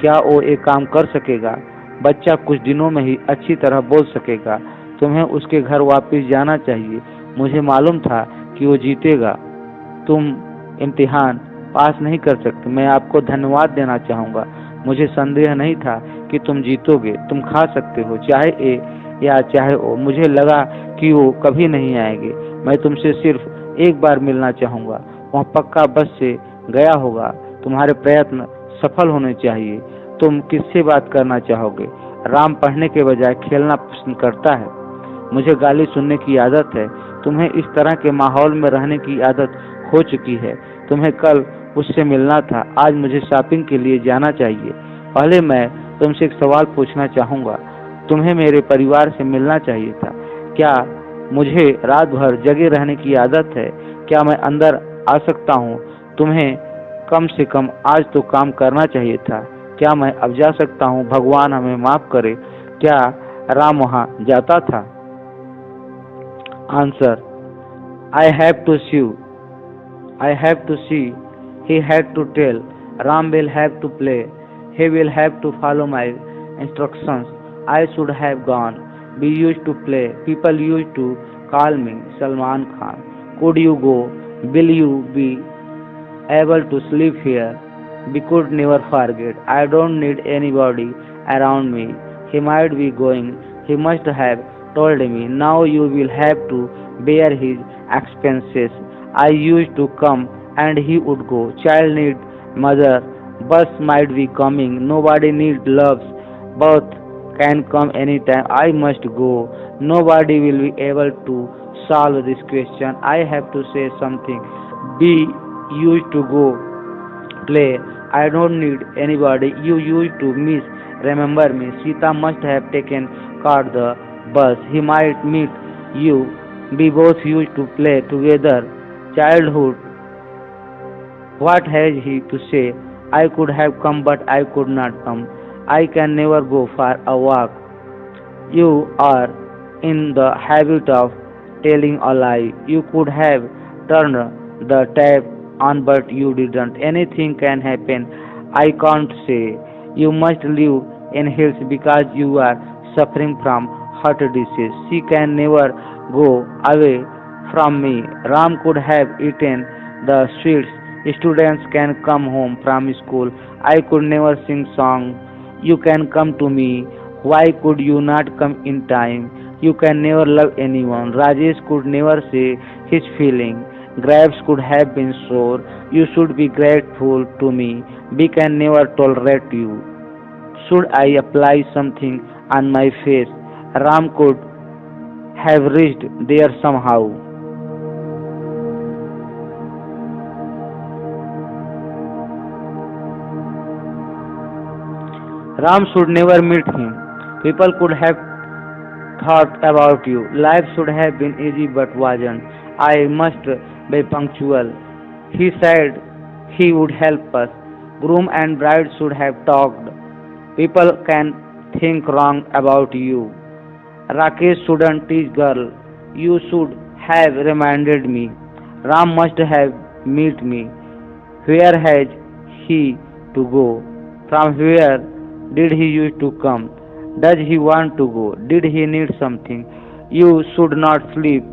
क्या वो एक काम कर सकेगा, बच्चा कुछ दिनों में ही अच्छी तरह बोल सकेगा। तुम्हें उसके घर वापस जाना चाहिए। मुझे मालूम था कि वो जीतेगा। तुम इम्तिहान पास नहीं कर सकते। मैं आपको धन्यवाद देना चाहूँगा। मुझे संदेह नहीं था कि तुम जीतोगे। तुम खा सकते हो, चाहे ए या चाहे ओ। मुझे लगा कि वो कभी नहीं आएंगे। मैं तुमसे सिर्फ एक बार मिलना चाहूँगा। वह पक्का बस से गया होगा। तुम्हारे प्रयत्न सफल होने चाहिए। तुम किससे बात करना चाहोगे? राम पढ़ने के बजाय खेलना पसंद करता है। मुझे गाली सुनने की आदत है। तुम्हें इस तरह के माहौल में रहने की आदत हो चुकी है। तुम्हें कल उससे मिलना था। आज मुझे शॉपिंग के लिए जाना चाहिए। पहले मैं तुमसे एक सवाल पूछना चाहूँगा। तुम्हें मेरे परिवार से मिलना चाहिए था। क्या मुझे रात भर जगे रहने की आदत है? क्या मैं अंदर आ सकता हूँ? तुम्हें कम से कम आज तो काम करना चाहिए था। क्या मैं अब जा सकता हूँ? भगवान हमें माफ करे। क्या राम वहाँ जाता था? Answer: I have to see. I have to see. He had to tell. Ram will have to play. He will have to follow my instructions. I should have gone. We used to play. People used to call me Salman Khan. Could you go? Will you be able to sleep here? We could never forget. I don't need anybody around me. He might be going. He must have told me. Now you will have to bear his expenses. I used to come and he would go. Child need mother. Bus might be coming. Nobody needs loves. Both can come anytime. I must go. Nobody will be able to solve this question. I have to say something. We used to go play. I don't need anybody. You used to miss. Remember me. Sita must have taken caught the bus. He might meet you. We both used to play together. Childhood. What has he to say? I could have come, but I could not come. I can never go for a walk. You are in the habit of telling a lie. You could have turned the tap on, but you didn't. Anything can happen. I can't say. You must live in hills because you are suffering from heart disease. She can never go away from me. Ram could have eaten the sweets. Students can come home from school. I could never sing song. You can come to me. Why could you not come in time? You can never love anyone. Rajesh could never say his feeling. Grapes could have been sore. You should be grateful to me. We can never tolerate you. Should I apply something on my face? Ram could have reached there somehow. Ram should never meet him. People could have thought about you. Life should have been easy but wasn't. I must be punctual. He said he would help us. Groom and bride should have talked. People can think wrong about you. Rakesh shouldn't teach girl. You should have reminded me. Ram must have met me. Where has he to go? From where did he used to come? Does he want to go? Did he need something? You should not sleep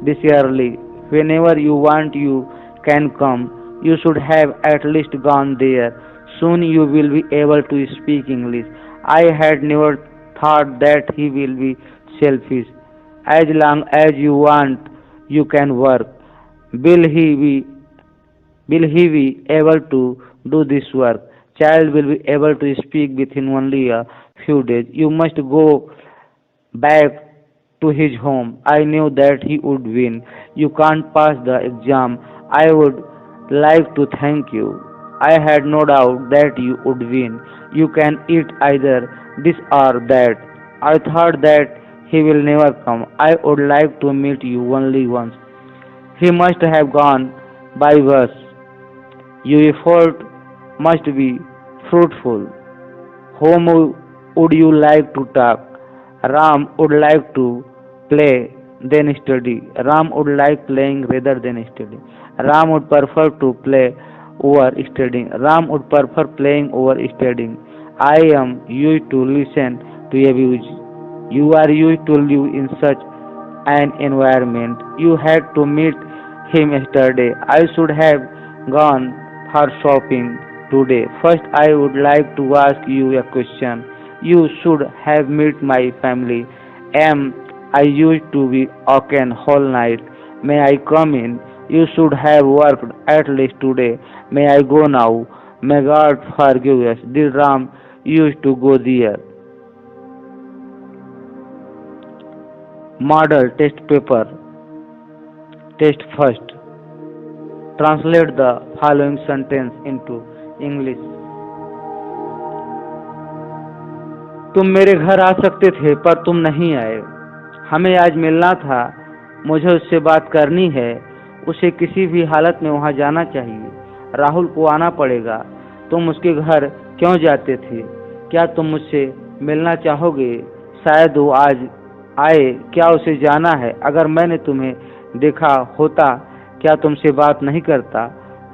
this early. Whenever you want, you can come. You should have at least gone there. Soon you will be able to speak English. I had never thought that he will be selfish. As long as you want, you can work. Will he be Will he be able to do this work? Child will be able to speak within only a few days. You must go back to his home. I knew that he would win. You can't pass the exam. I would like to thank you. I had no doubt that you would win. You can eat either this or that. I thought that he will never come. I would like to meet you only once. He must have gone by bus. Your effort must be fruitful. Whom would you like to talk? Ram would like to play then study. Ram would like playing rather than studying. Ram would prefer to play over studying. Ram would prefer playing over studying. I am used to listen to abuse. You are used to live in such an environment. You had to meet him yesterday. I should have gone for shopping today. First, I would like to ask you a question. You should have met my family. Am I used to be open whole night? May I come in? You should have worked at least today. May I go now? May God forgive us. Did Ram used to go there? Model test paper. Test first. Translate the following sentence into English. तुम मेरे घर आ सकते थे पर तुम नहीं आए। हमें आज मिलना था। मुझे उससे बात करनी है। उसे किसी भी हालत में वहां जाना चाहिए। राहुल को आना पड़ेगा। तुम उसके घर क्यों जाते थे? क्या तुम मुझसे मिलना चाहोगे? शायद वो आज आए। क्या उसे जाना है? अगर मैंने तुम्हें देखा होता क्या तुमसे बात नहीं करता?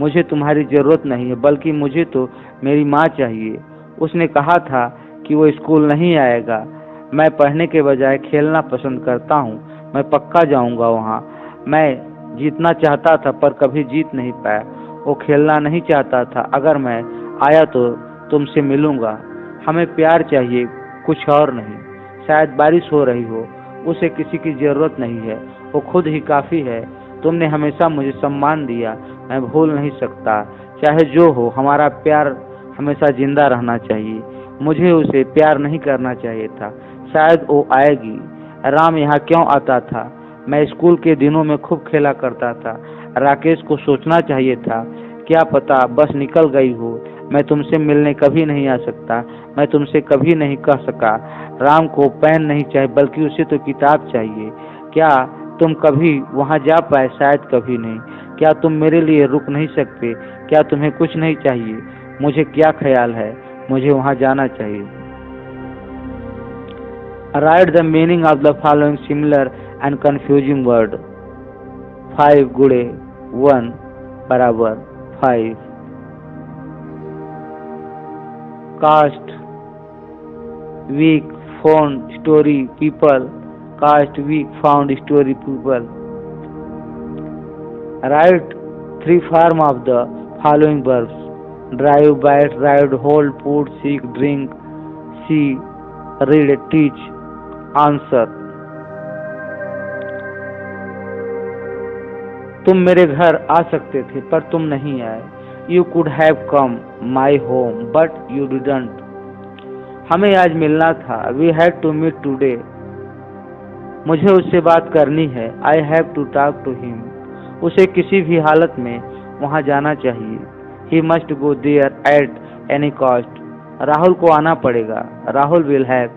मुझे तुम्हारी जरूरत नहीं है, बल्कि मुझे तो मेरी माँ चाहिए। उसने कहा था कि वो स्कूल नहीं आएगा। मैं पढ़ने के बजाय खेलना पसंद करता हूँ। मैं पक्का जाऊँगा वहाँ। मैं जीतना चाहता था पर कभी जीत नहीं पाया। वो खेलना नहीं चाहता था। अगर मैं आया तो तुमसे मिलूंगा। हमें प्यार चाहिए, कुछ और नहीं। शायद बारिश हो रही हो। उसे किसी की जरूरत नहीं है। वो खुद ही काफी है। तुमने हमेशा मुझे सम्मान दिया। मैं भूल नहीं सकता। चाहे जो हो, हमारा प्यार हमेशा जिंदा रहना चाहिए। मुझे उसे प्यार नहीं करना चाहिए था। शायद वो आएगी। राम यहाँ क्यों आता था? मैं स्कूल के दिनों में खूब खेला करता था। राकेश को सोचना चाहिए था। क्या पता बस निकल गई हो। मैं तुमसे मिलने कभी नहीं आ सकता। मैं तुमसे कभी नहीं कह सका। राम को पेन नहीं चाहिए, बल्कि उसे तो किताब चाहिए। क्या तुम कभी वहां जा पाए? शायद कभी नहीं। क्या तुम मेरे लिए रुक नहीं सकते? क्या तुम्हें कुछ नहीं चाहिए? मुझे क्या ख्याल है, मुझे वहां जाना चाहिए। Write the meaning of the following similar and confusing word. 5 गुड़े 1 बराबर 5। Cast, week, found story people, cast, week, found story people. Write 3 form of the following verbs. Drive, bite, ride, hold, put, seek, drink, see, read, teach, answer. तुम मेरे घर आ सकते थे पर तुम नहीं आए। You could have come my home but you didn't. हमें आज मिलना था। We had to meet today. मुझे उससे बात करनी है। I have to talk to him. उसे किसी भी हालत में वहां जाना चाहिए। He must go there at any cost. Rahul को आना पड़ेगा। Rahul will have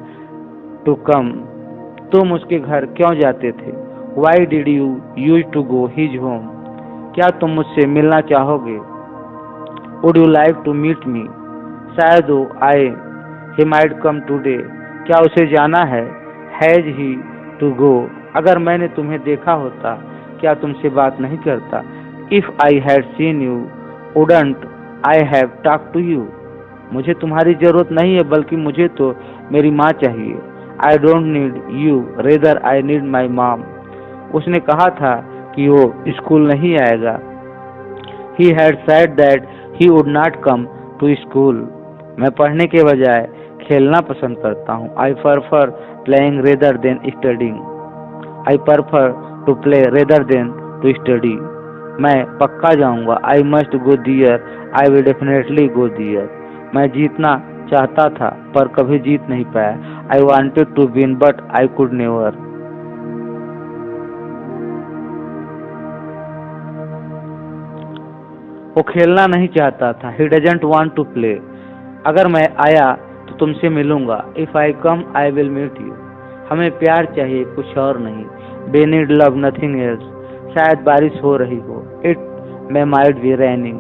to come. तुम उसके घर क्यों जाते थे? Why did you used to go his home? क्या तुम मुझसे मिलना चाहोगे? Would you like to meet me? शायद वो आए। He might come today. क्या उसे जाना है? Has he to go? अगर मैंने तुम्हें देखा होता क्या तुमसे बात नहीं करता? If I had seen you, wouldn't I have talked to you? मुझे तुम्हारी जरूरत नहीं है, बल्कि मुझे तो मेरी माँ चाहिए। I don't need you, rather I need my mom. उसने कहा था कि वो स्कूल नहीं आएगा। He had said that he would not come to school. मैं पढ़ने के बजाय खेलना पसंद करता हूँ। I prefer playing rather than studying. I prefer to play rather than to study. मैं पक्का जाऊंगा। I must go there. I will definitely go there. मैं जीतना चाहता था पर कभी जीत नहीं पाया। I wanted to win but I could never. वो खेलना नहीं चाहता था। He doesn't want to play. अगर मैं आया तो तुमसे मिलूंगा। If I come, I will meet you. हमें प्यार चाहिए, कुछ और नहीं। We need love, nothing else. शायद बारिश हो रही हो। It may might be raining.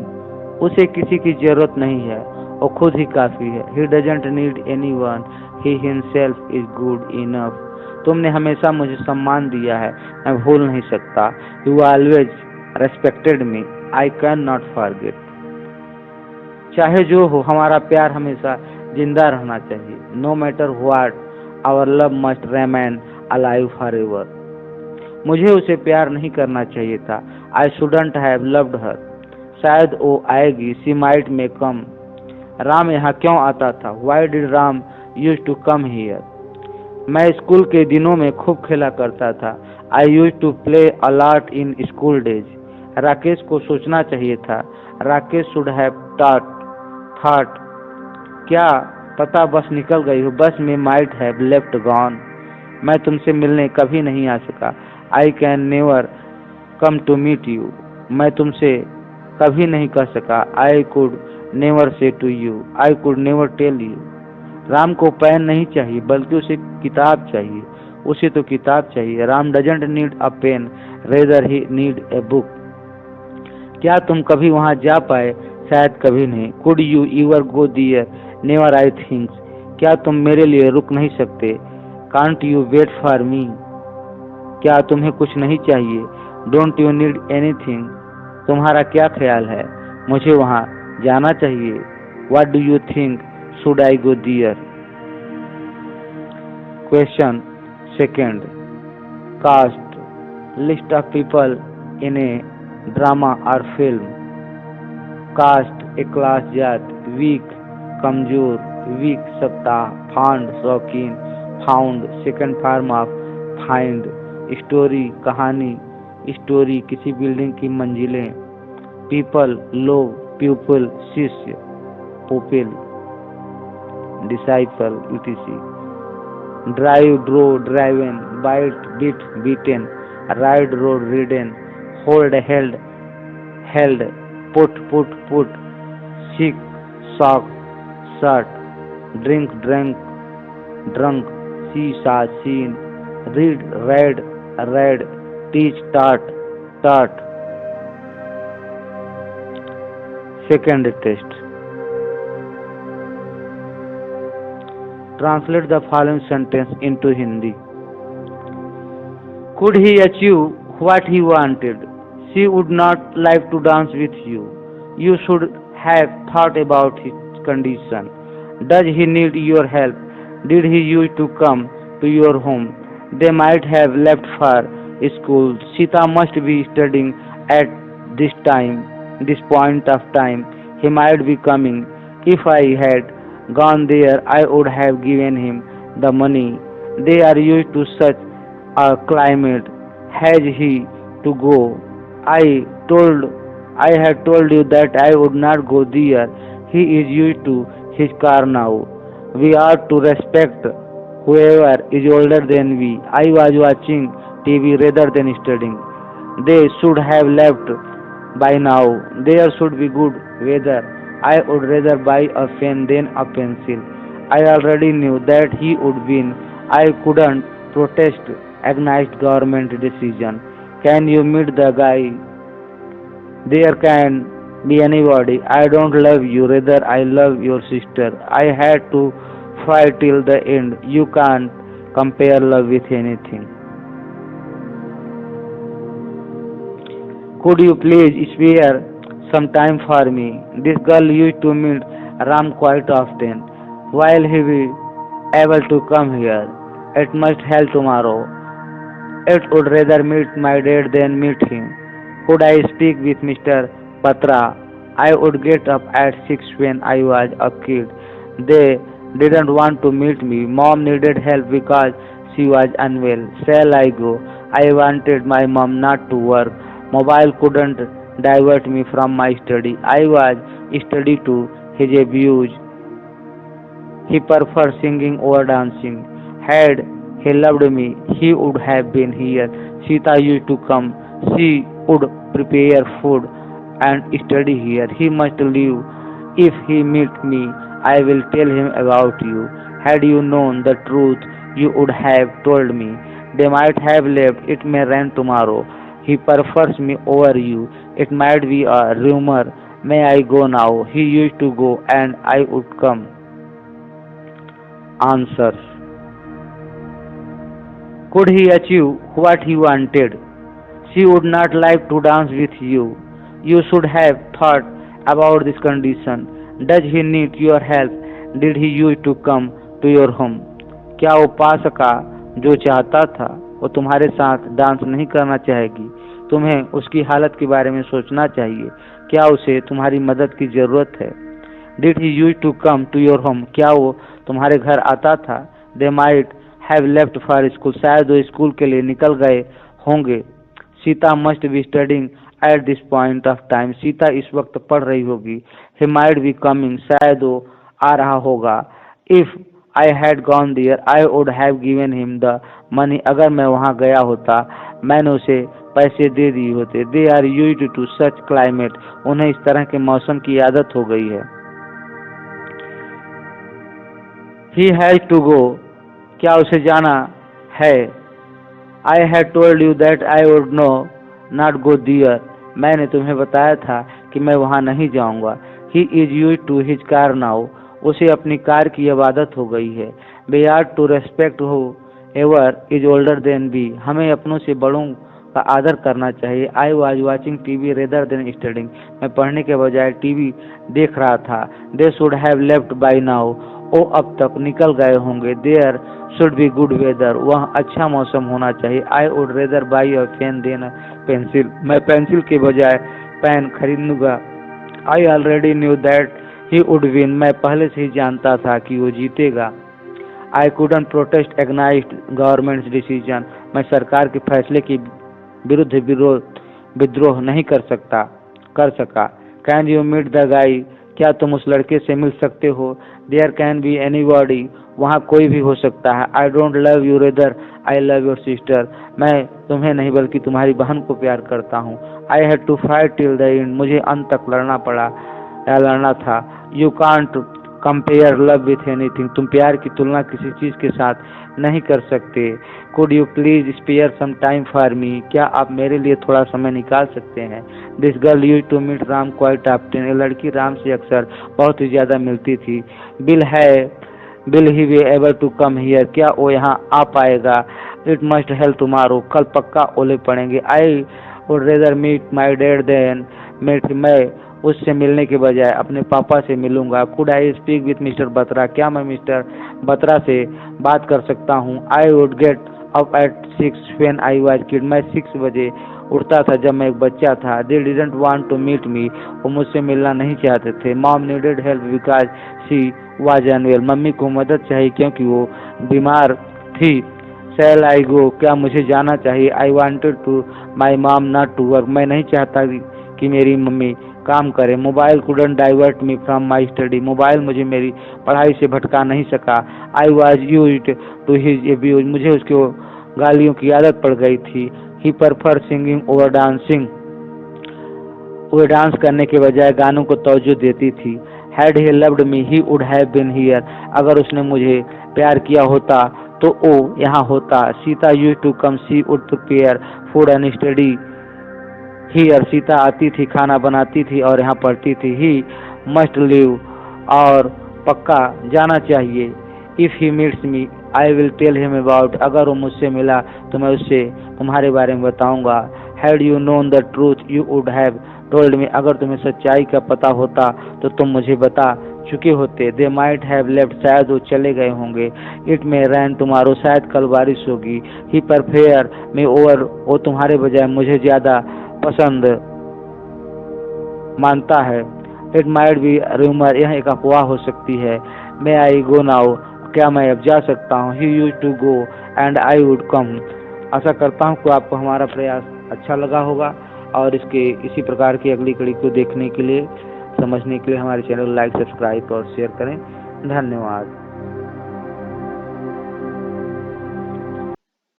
उसे किसी की जरूरत नहीं है। वो खुद ही काफी है। He doesn't need anyone. He himself is good enough. तुमने हमेशा मुझे सम्मान दिया है। मैं भूल नहीं सकता। You always respected me. I cannot forget. चाहे जो हो, हमारा प्यार हमेशा जिंदा रहना चाहिए। No matter what, Our love must remain alive forever. मुझे उसे प्यार नहीं करना चाहिए था. I shouldn't have loved her. शायद वो आएगी. She might may come. Ram यहाँ क्यों आता था? Why did Ram used to come here? मैं स्कूल के दिनों में खूब खेला करता था. I used to play a lot in school days. Rakesh को सोचना चाहिए था. Rakesh should have thought. क्या पता बस निकल गई हो. बस में might have left gone. मैं तुमसे मिलने कभी नहीं आ सका. I can never come to meet you. मैं तुमसे कभी नहीं कह सका. I could never say to you. I could never tell you. Ram को पेन नहीं चाहिए बल्कि उसे किताब चाहिए. उसे तो किताब चाहिए. Ram doesn't need a pen, rather he need a book. क्या तुम कभी वहां जा पाए? शायद कभी नहीं. Could you ever go there? Never I think. क्या तुम मेरे लिए रुक नहीं सकते? Can't you wait for me? क्या तुम्हें कुछ नहीं चाहिए? Don't you need anything? तुम्हारा क्या ख्याल है? मुझे वहां जाना चाहिए. What do you think? Should I go there? Question second. Cast. List of people in a drama or film. Cast. A class जात. Weak. कमजोर. Weak सप्ताह. Fond. शौकीन. Found. Second form of find. Story. कहानी. Story. किसी बिल्डिंग की मंजिलें. People. लोग. Pupil. शिष्य. Pupil. Disciple. etc. Drive. Drove. Driven. Bite. Bit. Beaten. Ride. Rode. Ridden. Hold. Held. Put. Sick. Shock. Shot. Drink. Drank. Drunk. See. Saw. Seen. Read. Read. Teach. Taught. Second test. Translate the following sentence into Hindi. Could he achieve what he wanted? She would not like to dance with you. You should have thought about his condition. Does he need your help? Did he used to come to your home? They might have left for school. Sita must be studying at this point of time. He might be coming. If I had gone there, I would have given him the money. They are used to such a climate. Has he to go? I had told you that I would not go there. He is used to his car now. We ought to respect whoever is older than we. I was watching TV rather than studying. They should have left by now. There should be good weather. I would rather buy a pen than a pencil. I already knew that he would win. I couldn't protest against government decision. Can you meet the guy? There can be anybody. I don't love you, rather I love your sister. I had to fight till the end. You can't compare love with anything. Could you please spare some time for me? This girl used to meet Ram quite often. While he will able to come here, it must help tomorrow. It would rather meet my dad than meet him. Could I speak with Mr. Patra? I would get up at 6 when I was a kid. They didn't want to meet me. Mom needed help because she was unwell. Shall I go? I wanted my mom not to work. Mobile couldn't divert me from my study. I was study to his abuse. He preferred singing over dancing. Had he loved me, he would have been here. Sita used to come. She would prepare food and study here. He must leave. If he meet me, I will tell him about you. Had you known the truth, you would have told me. They might have left. It may rain tomorrow. He prefers me over you. It might be a rumor. May I go now? He used to go and I would come. Answers. Could he achieve what he wanted? She would not like to dance with you. You should have thought about this condition. Does he need your help? Did he used to come to your home? क्या वो पा सका जो चाहता था? वो तुम्हारे साथ डांस नहीं करना चाहेगी? तुम्हें उसकी हालत के बारे में सोचना चाहिए। क्या उसे तुम्हारी मदद की जरूरत है? Did he use to come to your home? क्या वो तुम्हारे घर आता था? They might have left for school. शायद वो स्कूल के लिए निकल गए होंगे। Sita must be studying at this point of time. Sita इस वक्त पढ़ रही होगी। He might be coming. शायद वो आ रहा होगा। If I had gone there I would have given him the money. अगर मैं वहां गया होता मैंने उसे पैसे दे दिए होते। They are used to such climate. उन्हें इस तरह के मौसम की आदत हो गई है। He has to go. क्या उसे जाना है? I had told you that I would no not go there. मैंने तुम्हें बताया था कि मैं वहां नहीं जाऊंगा। He is use to his car now. उसे अपनी कार की अब आदत हो गई है। We are to respect whoever is older than be. हमें अपनों से बड़ों का आदर करना चाहिए। I was watching TV rather than studying. मैं पढ़ने के बजाय टीवी देख रहा था। They should have left by now. वो अब तक निकल गए होंगे। There should be good weather. वह अच्छा मौसम होना चाहिए। I would rather buy a pen than a pencil. मैं पेंसिल के बजाय पेन खरीदूंगा। I already knew that he would win. मैं पहले से ही जानता था कि वो जीतेगा। I couldn't protest against government decision. मैं सरकार के फैसले के विरुद्ध विद्रोह नहीं कर सका। Can you meet the guy? क्या तुम उस लड़के से मिल सकते हो? There can be anybody. वहाँ कोई भी हो सकता है। I don't love you rather I love your sister. मैं तुम्हें नहीं बल्कि तुम्हारी बहन को प्यार करता हूँ। I had to fight till the end. मुझे अंत तक लड़ना पड़ा या लड़ना था। You can't compare love with anything. तुम प्यार की तुलना किसी चीज के साथ नहीं कर सकते। Could you please spare some time for me? क्या आप मेरे लिए थोड़ा समय निकाल सकते हैं? This girl use to meet Ram quite often. ये लड़की राम से अक्सर बहुत ही ज्यादा मिलती थी। Will he be able to come here? क्या वो यहाँ आ पाएगा? It must help tomorrow. कल पक्का ओले पड़ेंगे। I would rather meet my dad than meet. मैं उससे मिलने के बजाय अपने पापा से मिलूंगा। Could I speak with mister Batra? क्या मैं मिस्टर बत्रा से बात कर सकता हूँ? I would get up at 6 when I was kid. मैं 6 बजे उठता था जब मैं एक बच्चा था। They didn't want to meet me. वो मुझसे मिलना नहीं चाहते थे। Mom needed help because she was unwell. मम्मी को मदद चाहिए क्योंकि वो बीमार थी। शैल आई गो? क्या मुझे जाना चाहिए? I wanted to my mom not to work. मैं नहीं चाहता कि मेरी मम्मी काम करे। Mobile couldn't divert me from my study. Mobile मुझे मेरी पढ़ाई से भटका नहीं सका। I was used to his abuse. मुझे उसके गालियों की आदत पड़ गई थी। He prefer singing over dancing. वो डांस करने के बजाय गानों को तवज्जो देती थी। Had he loved me he would have been here. अगर उसने मुझे प्यार किया होता तो वो यहाँ होता। Sita use to come she would prepare food and study here. Sita आती थी, खाना बनाती थी और यहाँ पढ़ती थी। He must leave. और पक्का जाना चाहिए। If he meets me I will tell him about. अगर वो मुझसे मिला तो मैं उससे तुम्हारे बारे में बताऊंगा। Had you known the truth you would have told me. अगर तुम्हें सच्चाई का पता होता तो तुम मुझे बता चुके होते। They might have left. शायद वो चले गए होंगे। It may rain tomorrow. शायद कल बारिश होगी। He prefer me over. वो तुम्हारे बजाय मुझे ज्यादा पसंद मानता है। It might be rumour. यह एक अफवाह हो सकती है। May I go now? क्या मैं अब जा सकता हूँ? He use to go and I would come. आशा करता हूँ कि आपको हमारा प्रयास अच्छा लगा होगा और इसके इसी प्रकार की अगली कड़ी को देखने के लिए समझने के लिए हमारे चैनल को लाइक सब्सक्राइब और शेयर करें। धन्यवाद।